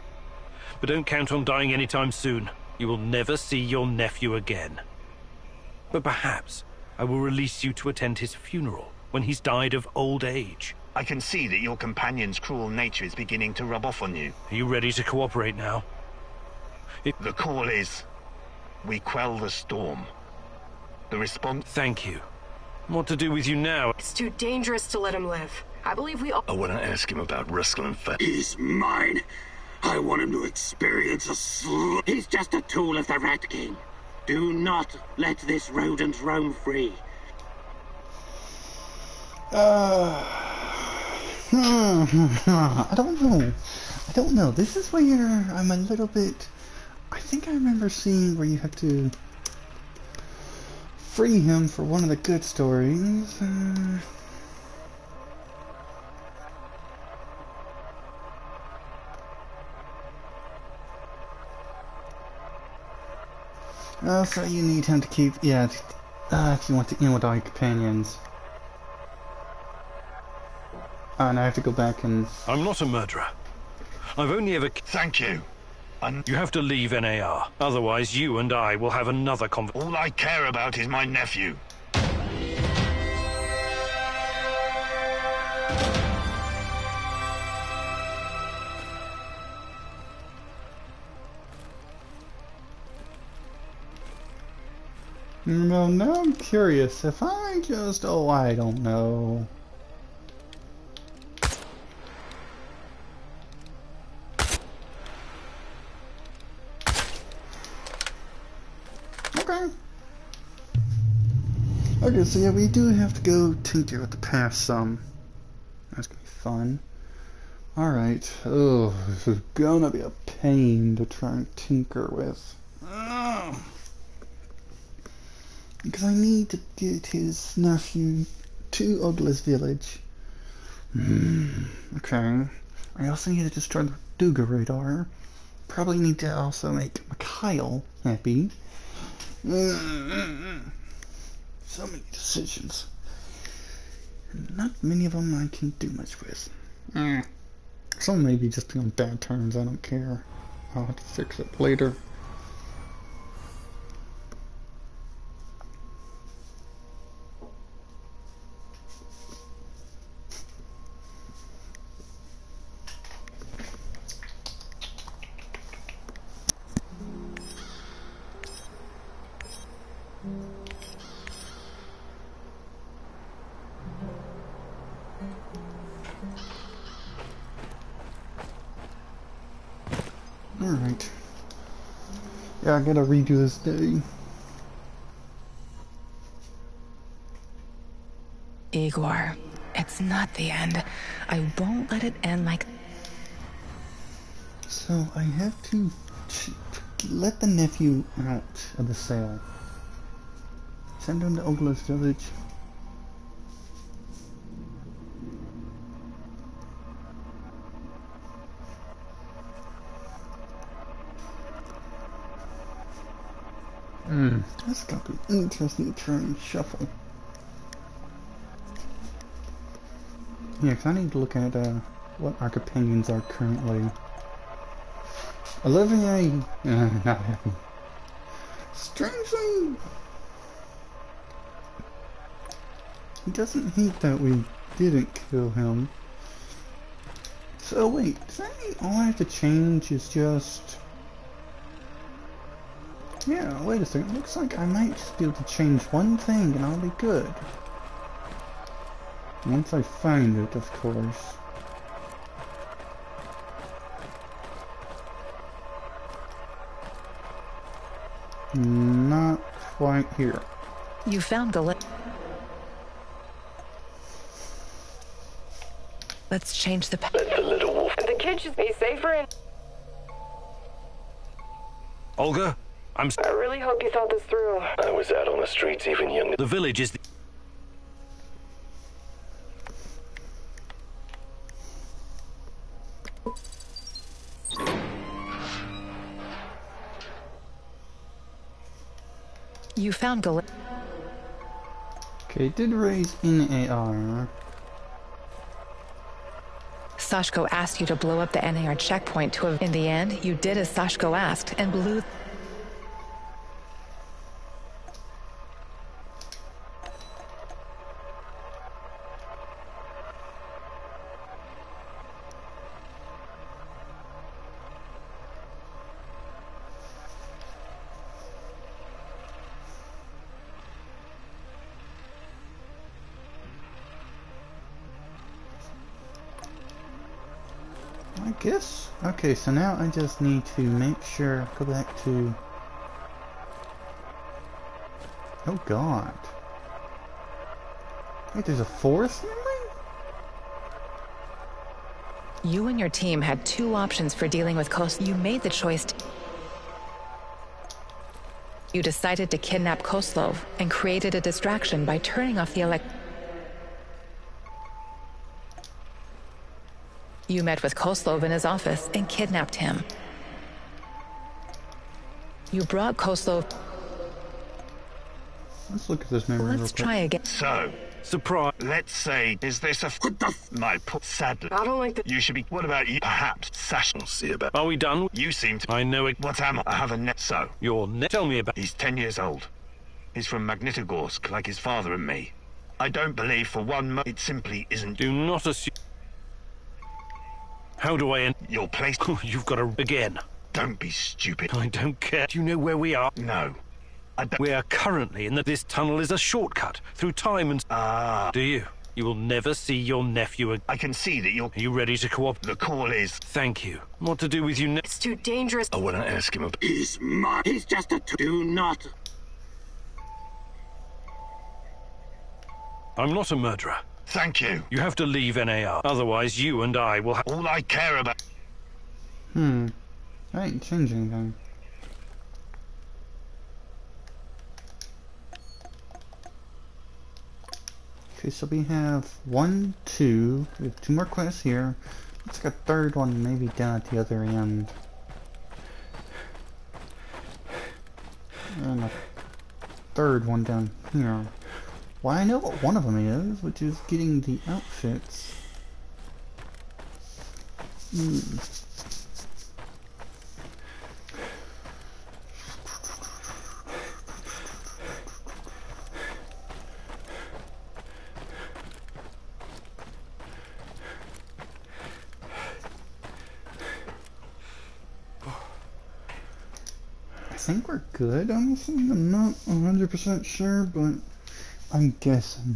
But don't count on dying anytime soon. You will never see your nephew again. But perhaps I will release you to attend his funeral when he's died of old age. I can see that your companion's cruel nature is beginning to rub off on you. Are you ready to cooperate now? The call is... We quell the storm. The response... Thank you. What to do with you now? It's too dangerous to let him live. I believe we all... I want to ask him about wrestling fat. He's mine. I want him to experience a He's just a tool of the Rat King. Do not let this rodent roam free. I don't know. I don't know. This is where I'm a little bit... I think I remember seeing where you have to free him for one of the good stories. So you need him to keep, yeah, if you want to end with all your companions. And I have to go back and... I'm not a murderer. I've only ever... Thank you. You have to leave NAR. Otherwise, you and I will have another All I care about is my nephew. Well, now I'm curious. If I just... Oh, I don't know. Okay. Okay, so yeah, we do have to go tinker with the past some. That's gonna be fun. Alright. Oh, this is gonna be a pain to try and tinker with. Oh. Because I need to get his nephew to Ogla's village. Okay. I also need to destroy the Duga radar. Probably need to also make Mikhail happy. So many decisions. And not many of them I can do much with. Some may be just on bad terms, I don't care. I'll have to fix it later. Alright. Yeah, I gotta redo this day. Igor, it's not the end. I won't let it end like... So, I have to let the nephew out of the cell. Send him to Ogla's village. That's got to be an interesting turn shuffle. Yeah, because I need to look at what our companions are currently. Olivier, not happy. Strangely, he doesn't hate that we didn't kill him. So wait, does that mean all I have to change is just... Yeah, wait a second, looks like I might just be able to change one thing and I'll be good. Once I find it, of course. Not quite here. You found the Let's change the... Let the little wolf... The kid should be safer in... Olga, I really hope you thought this through. I was out on the streets even young. The village is... You found the... Okay, did raise NAR. Sashko asked you to blow up the NAR checkpoint to have... In the end, you did as Sashko asked and blew... I guess. Okay, so now I just need to make sure, go back to... Oh god. Wait, there's a fourth memory? You and your team had two options for dealing with You made the choice to... You decided to kidnap Koslov and created a distraction by turning off the You met with Koslov in his office and kidnapped him. You brought Koslov... Let's look at this memory real Let's quick. try again. So, Surprise. let's say, is this a What the my poor sadly? I don't like the. You should be. What about you? Perhaps, Sash. We'll see about. Are we done? You seem to. I know it. What am I? I have a net. So, Your net. Tell me about. he's 10 years old. He's from Magnitogorsk, like his father and me. I don't believe for one moment it simply isn't Do not assume. How do I end? your place. You've got to again. Don't be stupid. I don't care. Do you know where we are? No. I don't. We are currently in this tunnel is a shortcut through time and. Ah. Do you? You will never see your nephew again. I can see that you're. Are you ready to cooperate? The call is. Thank you. What to do with you next? It's too dangerous. I want to ask him about. He's mine. He's just a do not. I'm not a murderer. Thank you. You have to leave NAR. Otherwise, you and I will have. All I care about. I ain't changing anything. Okay, so we have 1, 2. We have 2 more quests here. Looks like a third one maybe down at the other end. And a third one down here. Well, I know what one of them is, which is getting the outfits. I think we're good, honestly. I'm not 100% sure, but I'm guessing.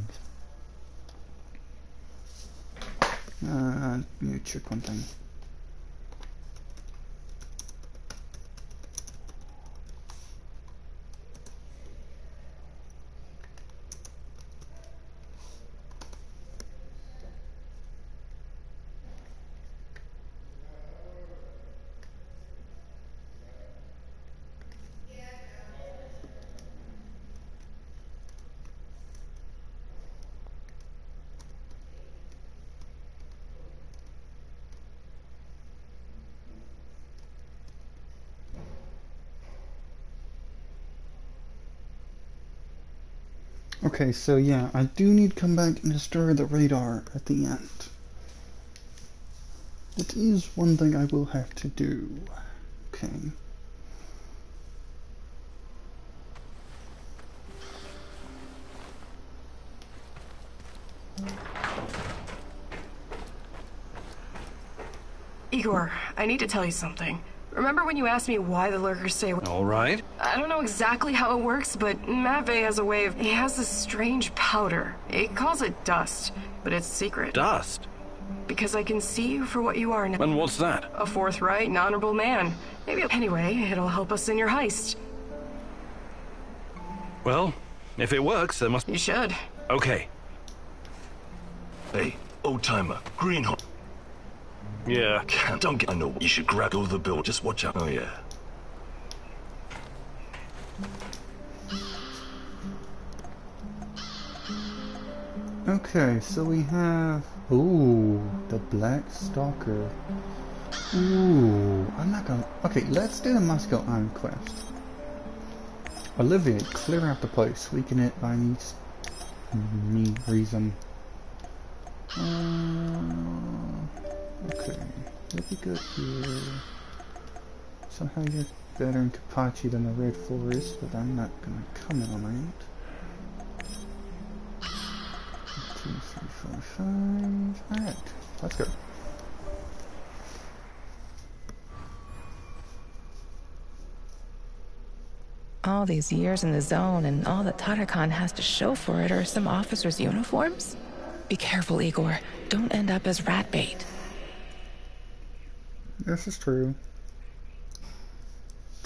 Let me check one thing. Okay, so yeah, I do need to come back and destroy the radar at the end. That is one thing I will have to do. Okay. Igor, I need to tell you something. Remember when you asked me why the lurkers stay away? All right. I don't know exactly how it works, but Matvey has a way of... He has this strange powder. He calls it dust, but it's secret. Dust. Because I can see you for what you are now. And what's that? A forthright and honorable man. Maybe... Anyway, it'll help us in your heist. Well, if it works, there must... You should. Okay. Hey, old timer, Greenhorn. Yeah. Don't get. I know. You should grab all the bill. Just watch out. Oh yeah. Okay, so we have... Ooh, the Black Stalker. Ooh, I'm not gonna... Okay, let's do the Moscow Iron quest. Olivier, clear out the place. Weaken it by any reason. Okay, let me go here. Somehow you're better in Kapachi than the Red Forest, but I'm not gonna comment on that. 1, 2, 3, 4, 5. Alright, let's go. All these years in the zone and all that Tatakan has to show for it are some officers' uniforms? Be careful, Igor. Don't end up as rat bait. This is true.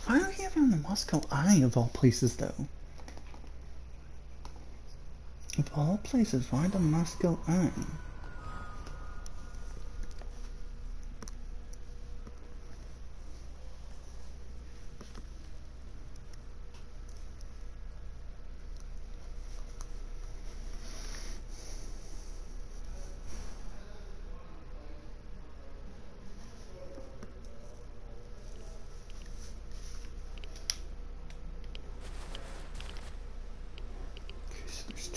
Why are we having the Moscow Eye of all places, though? Of all places, why the Moscow Eye?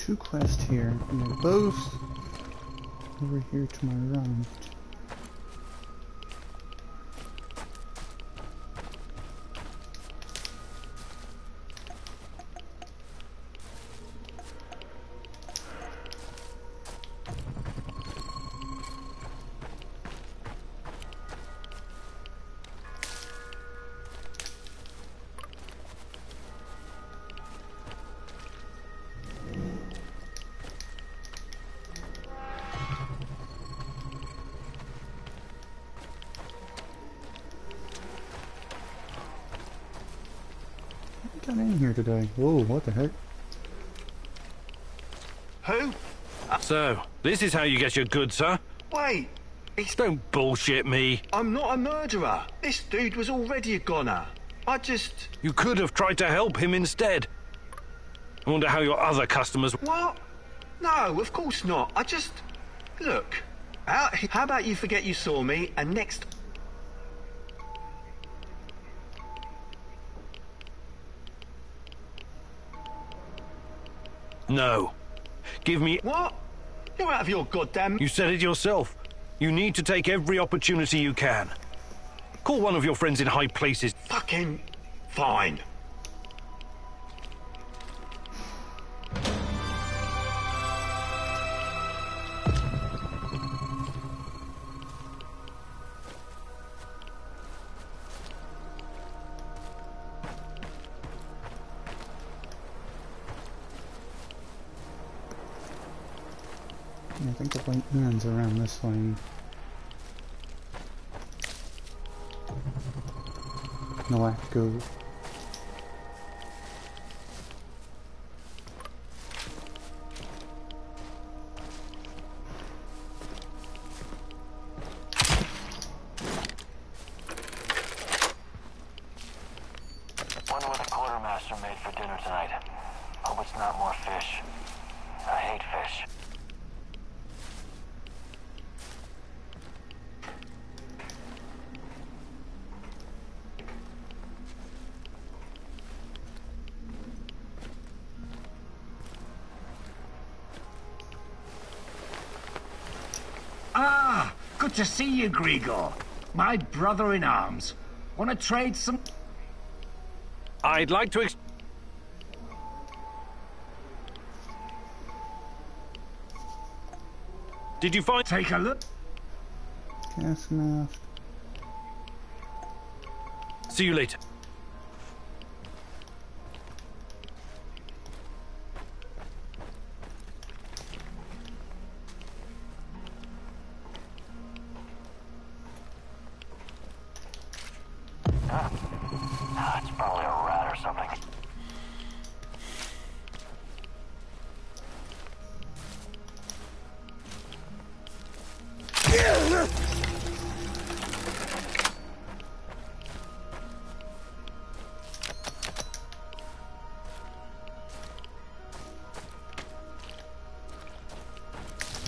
two quests here, and they're both over here to my right. Got in here today. Whoa, what the heck? Who? So, this is how you get your goods, huh? Wait, Don't bullshit me. I'm not a murderer. This dude was already a goner. You could have tried to help him instead. I wonder how your other customers... What? No, of course not. Look. How about you forget you saw me, and next... No. Give me... What? You're out of your goddamn... You said it yourself. You need to take every opportunity you can. Call one of your friends in high places. Fucking... fine. I think the white man's around this way. No, I have to go. Wonder what the quartermaster made for dinner tonight. Hope it's not more fish. I hate fish. Ah, good to see you, Grigor. My brother in arms. Want to trade some... I'd like to... Did you find... Take a look. Gas mask. See you later. It's probably a rat or something.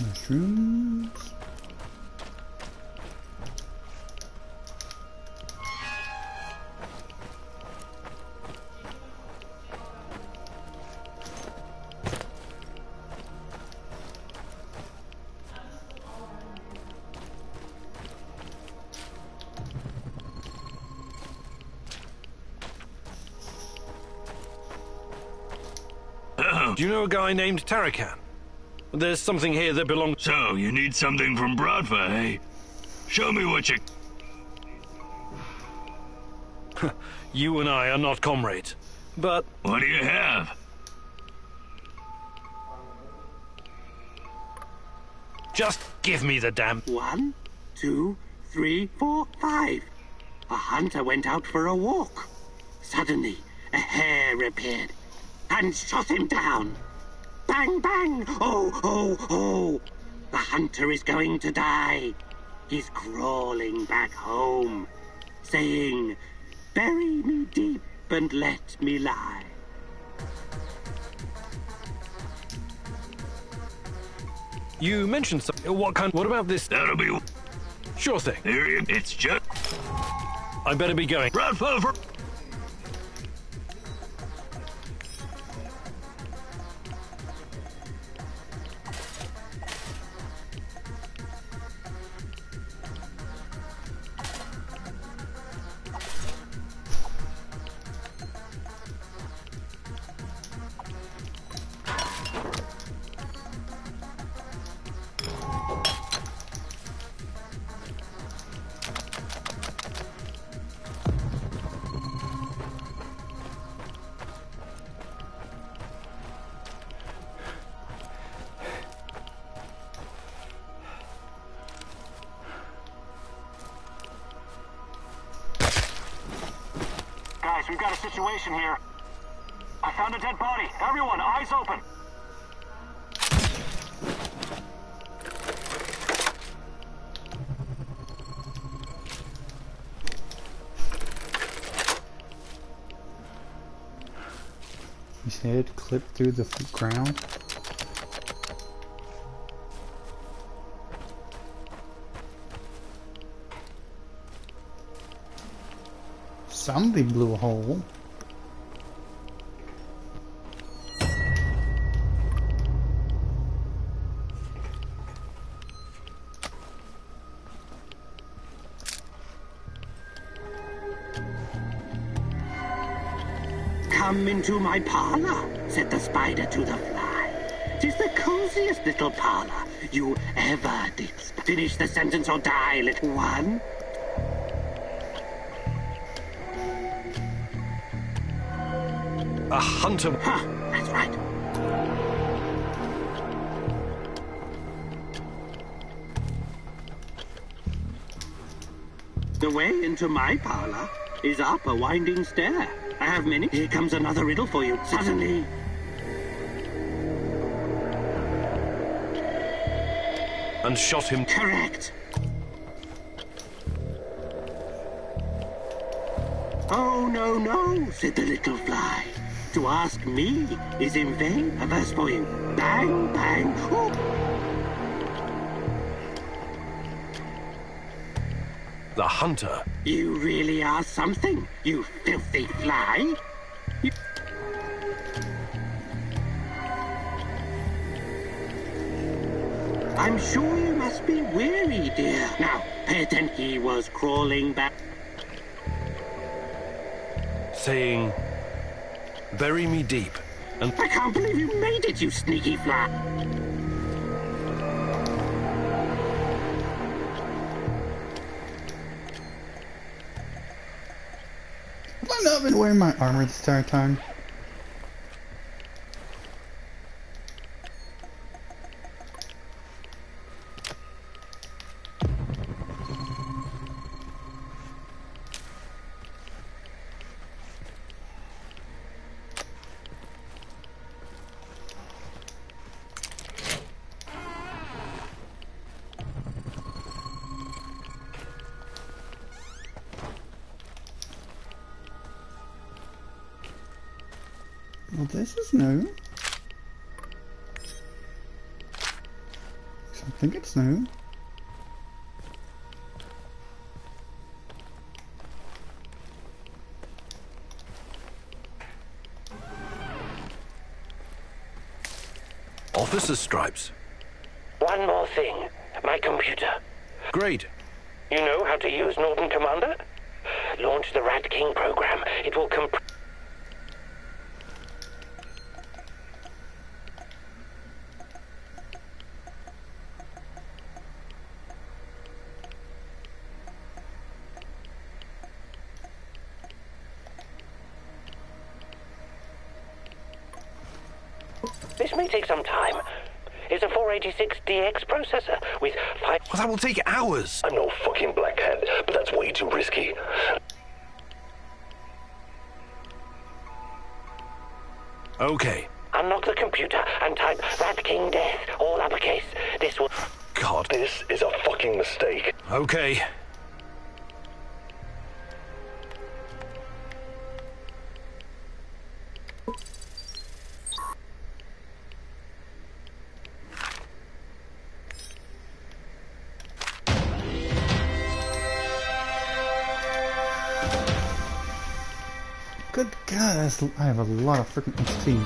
Mushrooms. Do you know a guy named Tarakan? There's something here that belongs... So, you need something from Bradva, eh? Show me what you... You and I are not comrades, but... What do you have? Just give me the damn... 1, 2, 3, 4, 5. A hunter went out for a walk. Suddenly, a hare appeared and shot him down. Bang, bang! Oh, oh, oh! The hunter is going to die. He's crawling back home, saying, "Bury me deep and let me lie." You mentioned something. What kind... What about this? That'll be... Sure thing. There you... It's just... I better be going. Bradva for... we've got a situation here. I found a dead body. Everyone, eyes open. His head clipped through the ground. Somebody blew a hole. Come into my parlor, said the spider to the fly. 'Tis the coziest little parlor you ever did. Finish the sentence or die, little one. A hunter. Huh, that's right. The way into my parlor is up a winding stair. I have many. Here comes another riddle for you. Suddenly. And shot him. Correct. Oh, no, no, said the little fly. To ask me is in vain. A verse for you. Bang, bang. Ooh. The hunter. You really are something, you filthy fly. I'm sure you must be weary, dear. Now, pay attention. He was crawling back. Saying, bury me deep. And I can't believe you made it, you sneaky fly. Have I not been wearing my armor this entire time? Well, this is new. I think it's new. officer's stripes. One more thing. My computer. Great. You know how to use Norton Commander? Launch the Rat King program. It will This may take some time. It's a 486DX processor with 5... Well, that will take hours. I'm no fucking Black Hand, but that's way too risky. Okay. Unlock the computer and type Rat King Death, all uppercase. This will... God. This is a fucking mistake. Okay. Good God, I have a lot of freaking XP.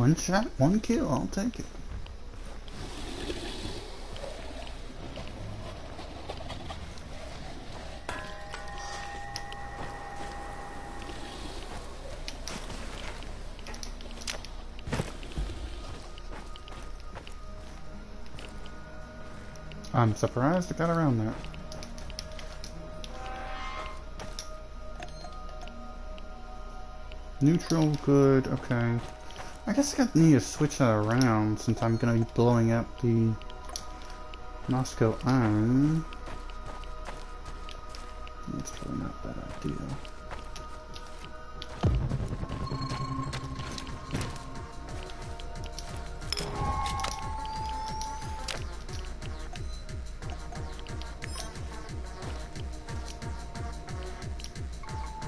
One shot, one kill, I'll take it. I'm surprised I got around that. Neutral, good, okay. I guess I need to switch that around since I'm gonna be blowing up the Moscow Iron. That's probably not a bad idea.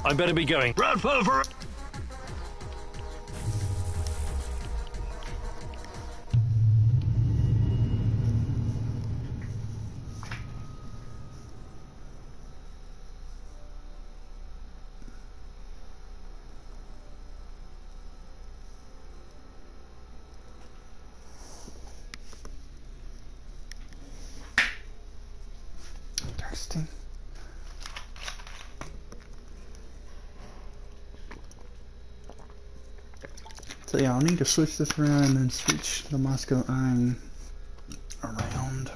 I better be going. Run for Interesting. So yeah, I'll need to switch this around and then switch the Moscow Iron around.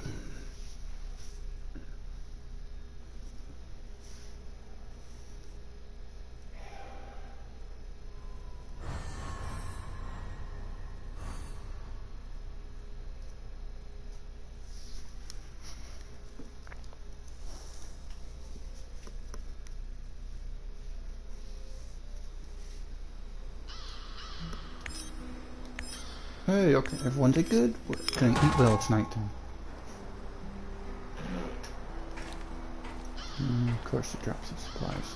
Hey, okay, everyone did good? We're gonna eat well, it's nighttime. Of course it drops some supplies.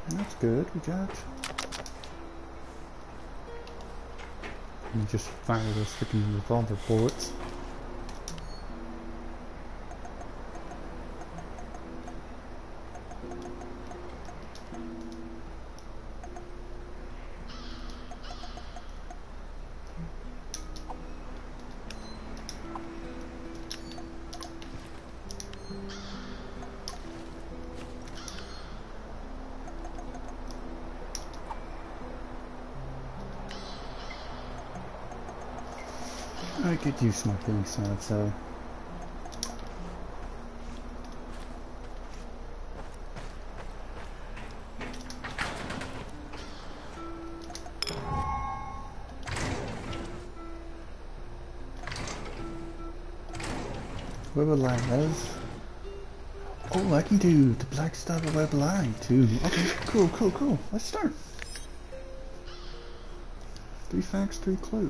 That's good, we got. Let me just fire those freaking revolver bullets. I could use my feeling sad, so. Web alive. Oh, I can do the Black Star Web alive too. Okay, cool, cool, cool. Let's start. 3 facts, 3 clues.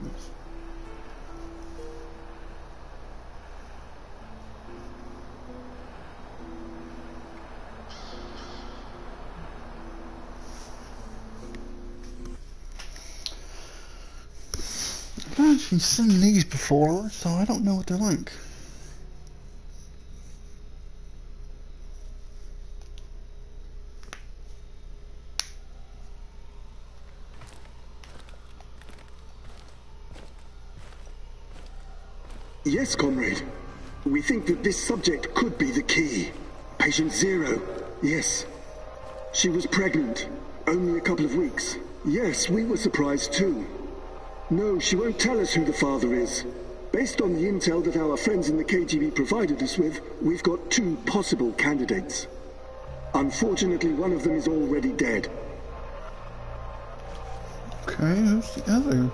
I've actually seen these before, so I don't know what they're like. Yes, comrade. We think that this subject could be the key. Patient 0. Yes. She was pregnant. Only a couple of weeks. Yes, we were surprised too. No, she won't tell us who the father is. Based on the intel that our friends in the KGB provided us with, we've got 2 possible candidates. Unfortunately, one of them is already dead. Okay, who's the other?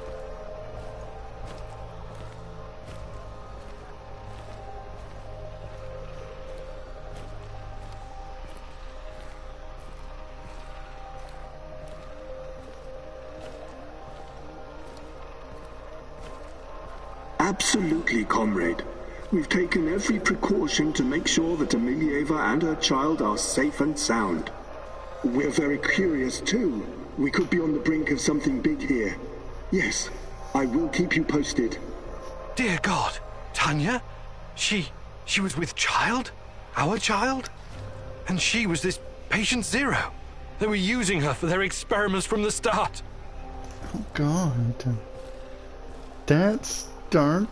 Absolutely, comrade. We've taken every precaution to make sure that Emilieva and her child are safe and sound. We're very curious too. We could be on the brink of something big here. Yes, I will keep you posted. Dear God, Tanya? She was with child? Our child? And she was this patient zero. They were using her for their experiments from the start. Oh God. That's dark.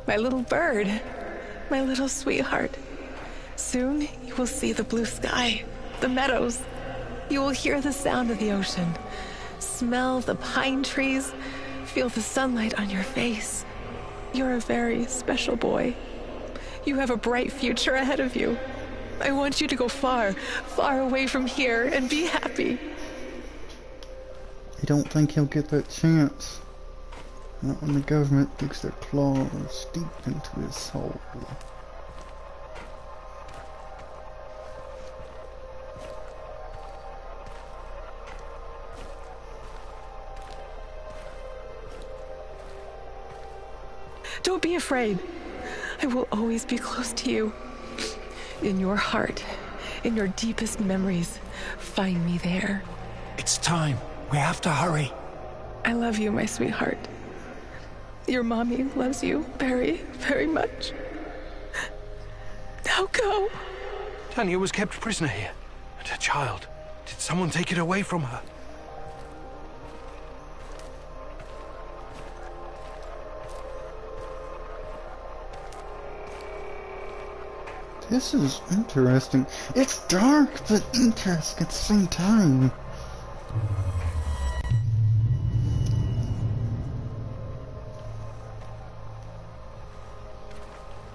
My little bird, my little sweetheart. Soon you will see the blue sky, the meadows. You will hear the sound of the ocean, smell the pine trees, feel the sunlight on your face. You're a very special boy. You have a bright future ahead of you. I want you to go far, far away from here and be happy. I don't think he'll get that chance. Not when the government digs their claws deep into his soul. Don't be afraid. I will always be close to you. In your heart, in your deepest memories, find me there. It's time. We have to hurry. I love you, my sweetheart. Your mommy loves you very, very much. Now go. Tanya was kept prisoner here. And her child. Did someone take it away from her? This is interesting. It's dark, but interesting at the same time.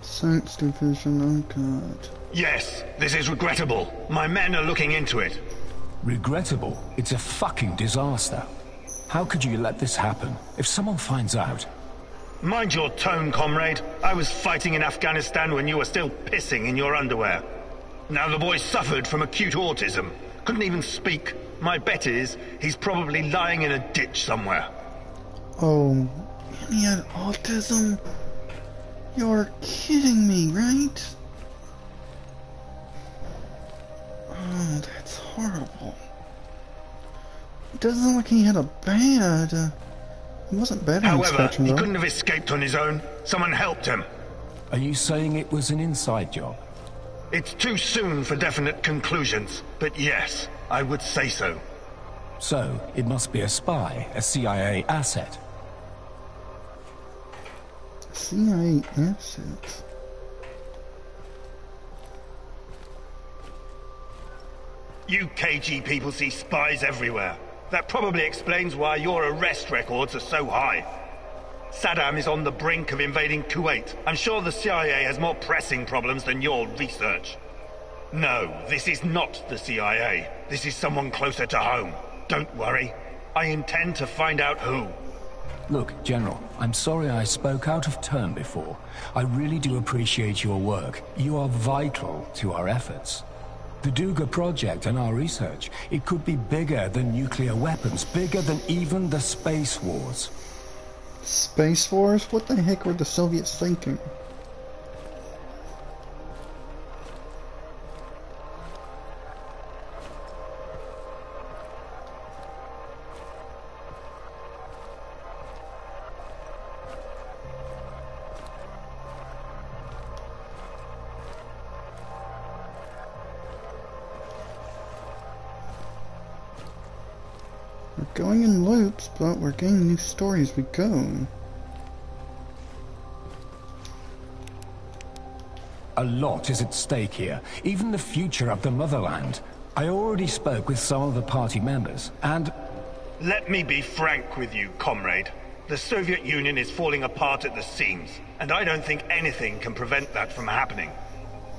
Science Division, oh God. Yes, this is regrettable. My men are looking into it. Regrettable? It's a fucking disaster. How could you let this happen? If someone finds out... Mind your tone, comrade. I was fighting in Afghanistan when you were still pissing in your underwear. Now the boy suffered from acute autism. Couldn't even speak. My bet is he's probably lying in a ditch somewhere. Oh, he had autism? You're kidding me, right? Oh, that's horrible. It doesn't look like he had a bad... He wasn't bad at However, inspection, he though. couldn't have escaped on his own. Someone helped him. Are you saying it was an inside job? It's too soon for definite conclusions, but yes, I would say so. So, it must be a spy, a CIA asset. CIA assets. You KG people see spies everywhere. That probably explains why your arrest records are so high. Saddam is on the brink of invading Kuwait. I'm sure the CIA has more pressing problems than your research. No, this is not the CIA. This is someone closer to home. Don't worry. I intend to find out who. Look, General, I'm sorry I spoke out of turn before. I really do appreciate your work. You are vital to our efforts. The Duga project and our research, it could be bigger than nuclear weapons, bigger than even the space wars. Space wars? What the heck were the Soviets thinking? We're going in loops, but we're getting new stories as we go. A lot is at stake here, even the future of the motherland. I already spoke with some of the party members, and... Let me be frank with you, comrade. The Soviet Union is falling apart at the seams, and I don't think anything can prevent that from happening.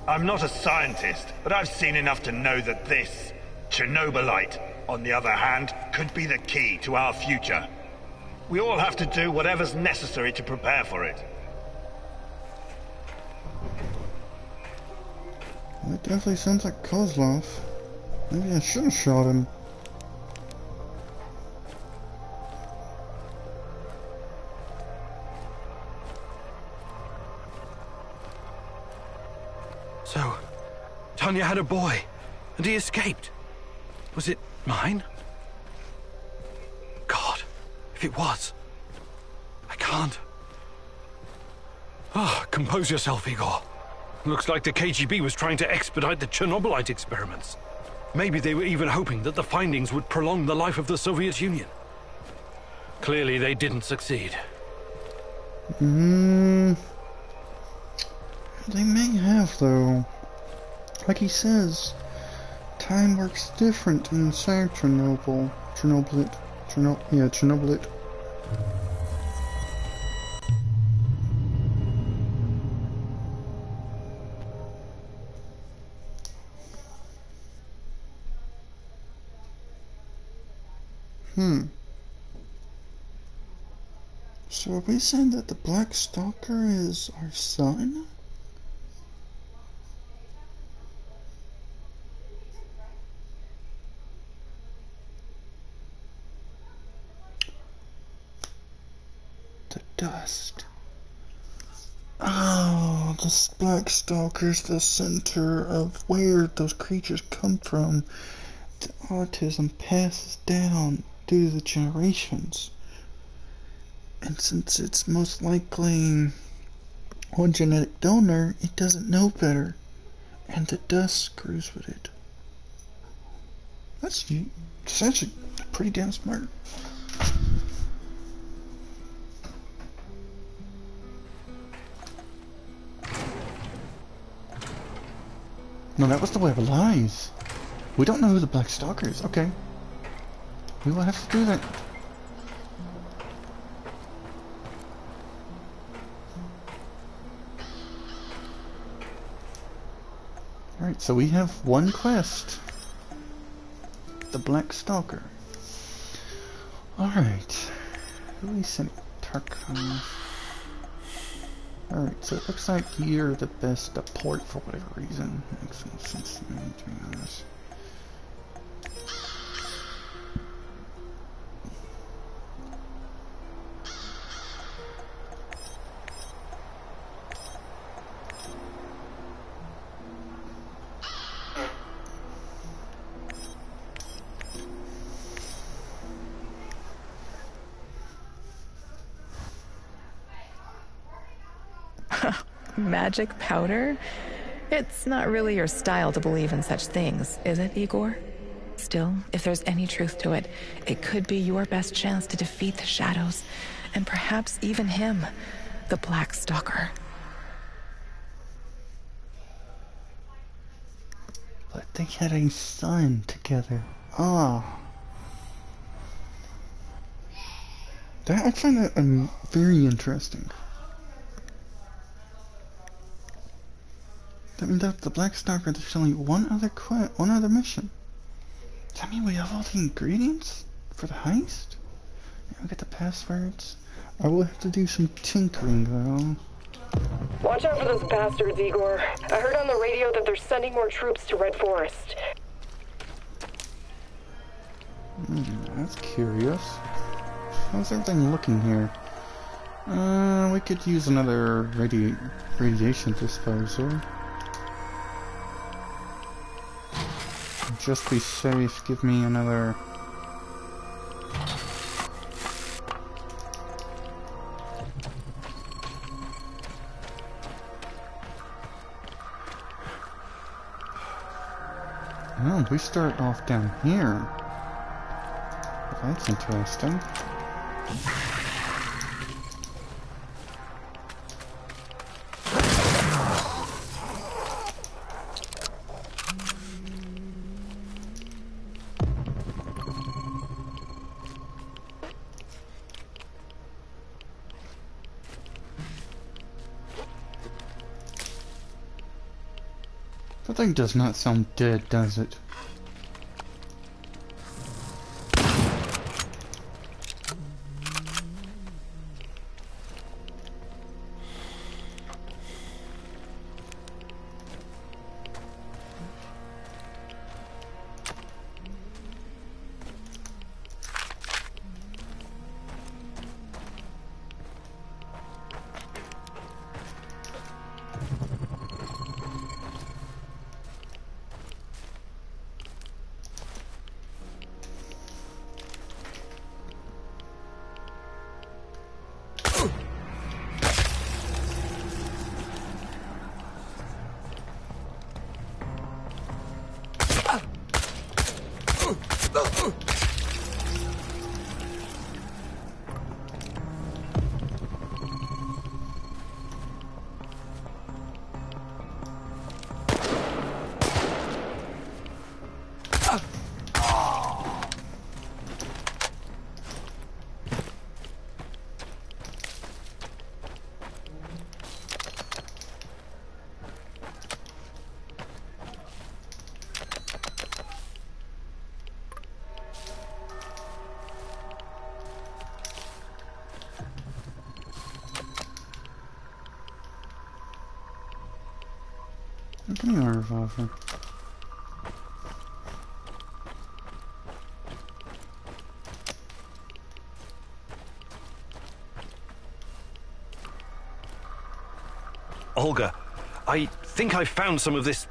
I'm not a scientist, but I've seen enough to know that this Chernobylite, on the other hand, could be the key to our future. We all have to do whatever's necessary to prepare for it. That definitely sounds like Kozlov. Maybe I should have shot him. So, Tanya had a boy, and he escaped. Was it mine? God, if it was, I can't. Ah, compose yourself, Igor. Looks like the KGB was trying to expedite the Chernobylite experiments. Maybe they were even hoping that the findings would prolong the life of the Soviet Union. Clearly, they didn't succeed. They may have, though. Like he says, time works different inside Chernobyl. Chernobylite. So are we saying that the Black Stalker is our son? The dust. Oh, this Black Stalker's the center of where those creatures come from. The autism passes down due to the generations. And since it's most likely one genetic donor, it doesn't know better. And the dust screws with it. That's actually pretty damn smart. No, that was the Web of Lies. We don't know who the Black Stalker is. Okay. We will have to do that. Alright, so we have one quest. The Black Stalker. Alright. Who we sent? Tarkov. Alright, so it looks like you're the best to port for whatever reason. Makes no sense to me, to be honest. Magic powder? It's not really your style to believe in such things, is it, Igor? Still, if there's any truth to it, it could be your best chance to defeat the shadows, and perhaps even him, the Black Stalker. But they had a son together. Ah. That, I find that very interesting. That means that the Black Stalker, there's only one other mission. Does that mean we have all the ingredients for the heist? Yeah, we got the passwords. I will have to do some tinkering though. Watch out for those bastards, Igor. I heard on the radio that they're sending more troops to Red Forest. That's curious. How's everything looking here? We could use another radiation disposer. Just be safe, give me another... Oh, we start off down here. That's interesting. That thing does not sound dead, does it? Give me my revolver. Olga, I think I found some of this,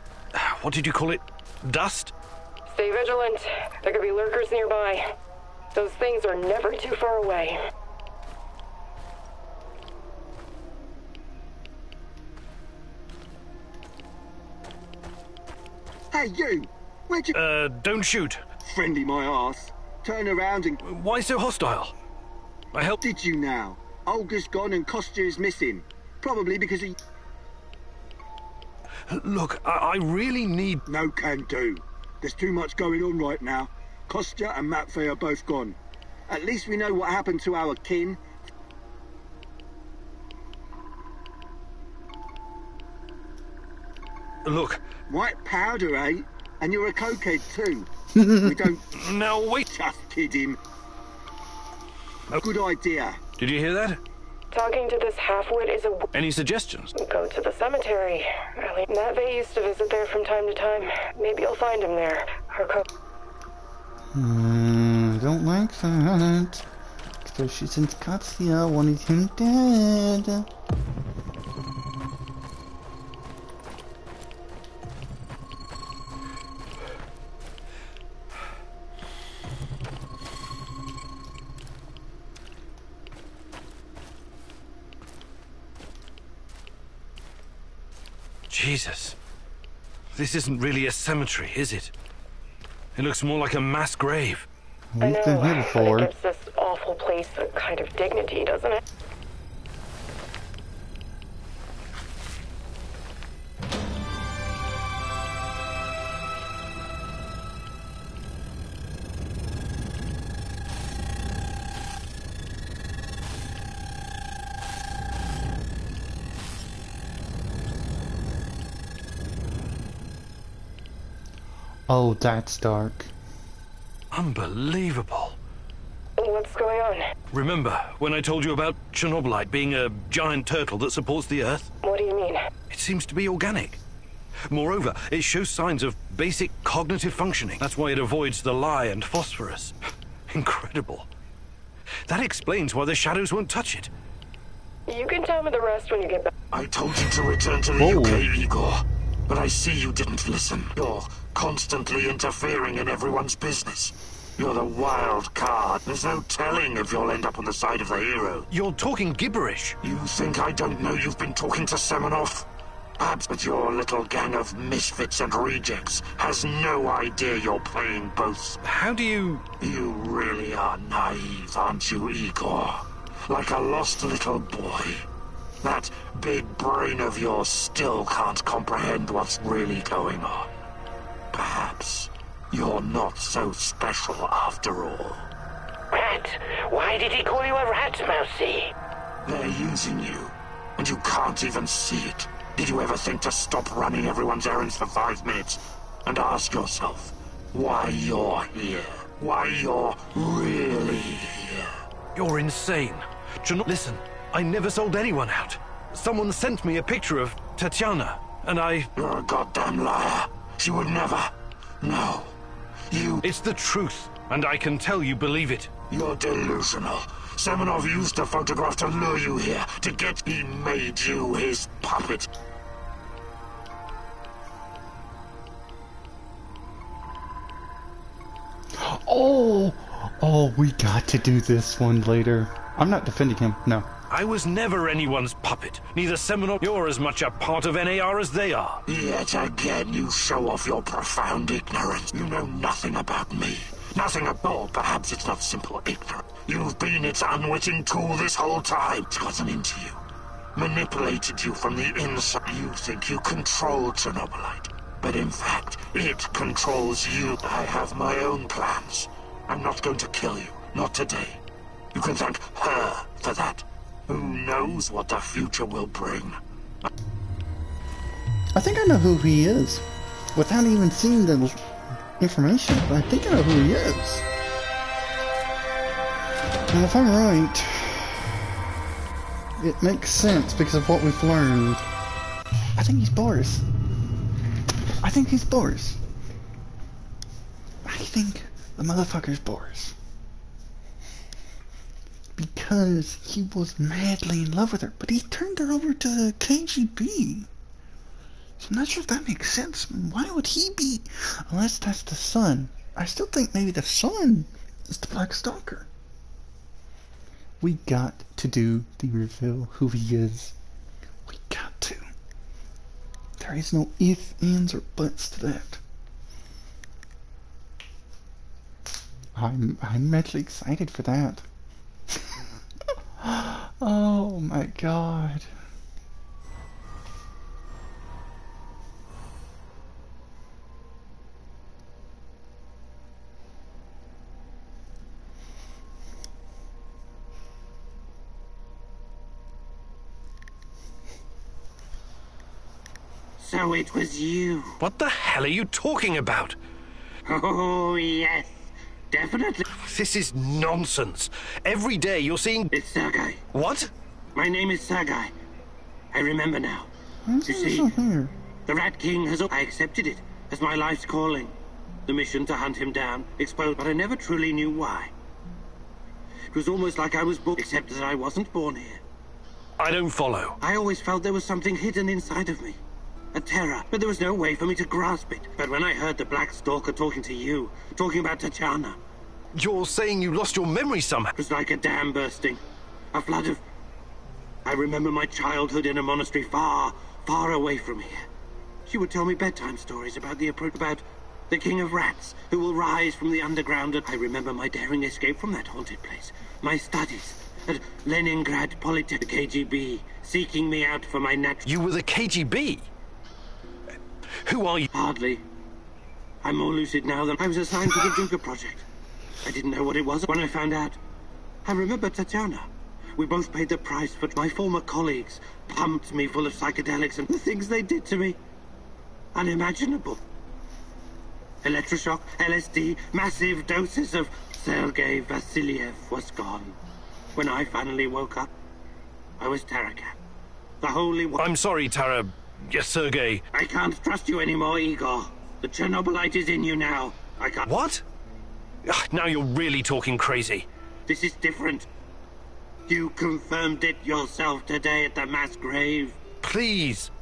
what did you call it, dust? Stay vigilant. There could be lurkers nearby. Those things are never too far away. Hey, you! Where'd you... don't shoot. Friendly my arse. Turn around and... Why so hostile? I helped... Did you now? Olga's gone and Kostya's missing. Probably because he... Look, I really need... No can do. There's too much going on right now. Kostya and Matvey are both gone. At least we know what happened to our kin. Look... White powder, eh? And you're a cokehead too. We don't... Now wait... Just kidding. A good idea. Did you hear that? Talking to this half-wit is a... Any suggestions? Go to the cemetery. Matvey used to visit there from time to time. Maybe you'll find him there. I don't like that. Especially since Katsuya wanted him dead. Jesus. This isn't really a cemetery, is it? It looks more like a mass grave. I know, but it gives this awful place a kind of dignity, doesn't it? Oh, that's dark. Unbelievable. What's going on? Remember when I told you about Chernobylite being a giant turtle that supports the Earth? What do you mean? It seems to be organic. Moreover, it shows signs of basic cognitive functioning. That's why it avoids the lye and phosphorus. Incredible. That explains why the shadows won't touch it. You can tell me the rest when you get back. I told you to return to the UK, Igor. But I see you didn't listen. You're constantly interfering in everyone's business. You're the wild card. There's no telling if you'll end up on the side of the hero. You're talking gibberish. You think I don't know you've been talking to Semenov? Perhaps, but your little gang of misfits and rejects has no idea you're playing both. How do you... You really are naive, aren't you, Igor? Like a lost little boy. That big brain of yours still can't comprehend what's really going on. Perhaps you're not so special after all. Rat? Why did he call you a rat, Mousy? They're using you, and you can't even see it. Did you ever think to stop running everyone's errands for 5 minutes and ask yourself why you're here? Why you're really here? You're insane. Listen, I never sold anyone out. Someone sent me a picture of Tatiana, and I... You're a goddamn liar. She would never. No. You... It's the truth, and I can tell you believe it. You're delusional. Semenov used a photograph to lure you here, to get... He made you his puppet. Oh, we got to do this one later. I'm not defending him, no. I was never anyone's puppet. Neither Seminole. You're as much a part of NAR as they are. Yet again you show off your profound ignorance. You know nothing about me. Nothing at all. Perhaps it's not simple ignorance. You've been its unwitting tool this whole time. It's gotten into you. Manipulated you from the inside. You think you control Chernobylite. But in fact, it controls you. I have my own plans. I'm not going to kill you. Not today. You can thank her for that. Who knows what the future will bring? I think I know who he is. Without even seeing the information, but I think I know who he is. And if I'm right, it makes sense because of what we've learned. I think he's Boris. I think he's Boris. I think the motherfucker's Boris. Because he was madly in love with her, but he turned her over to the KGB. So I'm not sure if that makes sense. Why would he be? Unless that's the son. I still think maybe the son is the Black Stalker. We got to do the reveal who he is. We got to. There is no ifs, ands, or buts to that. I'm actually excited for that. Oh my god. So it was you. What the hell are you talking about? Oh, yes. Definitely. This is nonsense. Every day you're seeing... It's Sergei. What? My name is Sergei. I remember now. You see, the Rat King has... I accepted it as my life's calling. The mission to hunt him down, expose... But I never truly knew why. It was almost like I was born, except that I wasn't born here. I don't follow. I always felt there was something hidden inside of me. A terror, but there was no way for me to grasp it. But when I heard the Black Stalker talking to you, talking about Tatiana... You're saying you lost your memory somehow? It was like a dam bursting. A flood of... I remember my childhood in a monastery far, far away from here. She would tell me bedtime stories about about the King of Rats, who will rise from the underground. And I remember my daring escape from that haunted place. My studies at Leningrad Polytechnic, KGB, seeking me out for my natural... You were the KGB? Who are you? Hardly. I'm more lucid now than I was assigned to the Duga project. I didn't know what it was when I found out. I remember Tatiana. We both paid the price for... My former colleagues pumped me full of psychedelics and the things they did to me. Unimaginable. Electroshock, LSD, massive doses of... Sergei Vasiliev was gone. When I finally woke up, I was Tarakat. The Holy One... I'm sorry, Tara... Yes, Sergei. I can't trust you anymore, Igor. The Chernobylite is in you now. I can't... What? Now you're really talking crazy. This is different. You confirmed it yourself today at the mass grave. Please.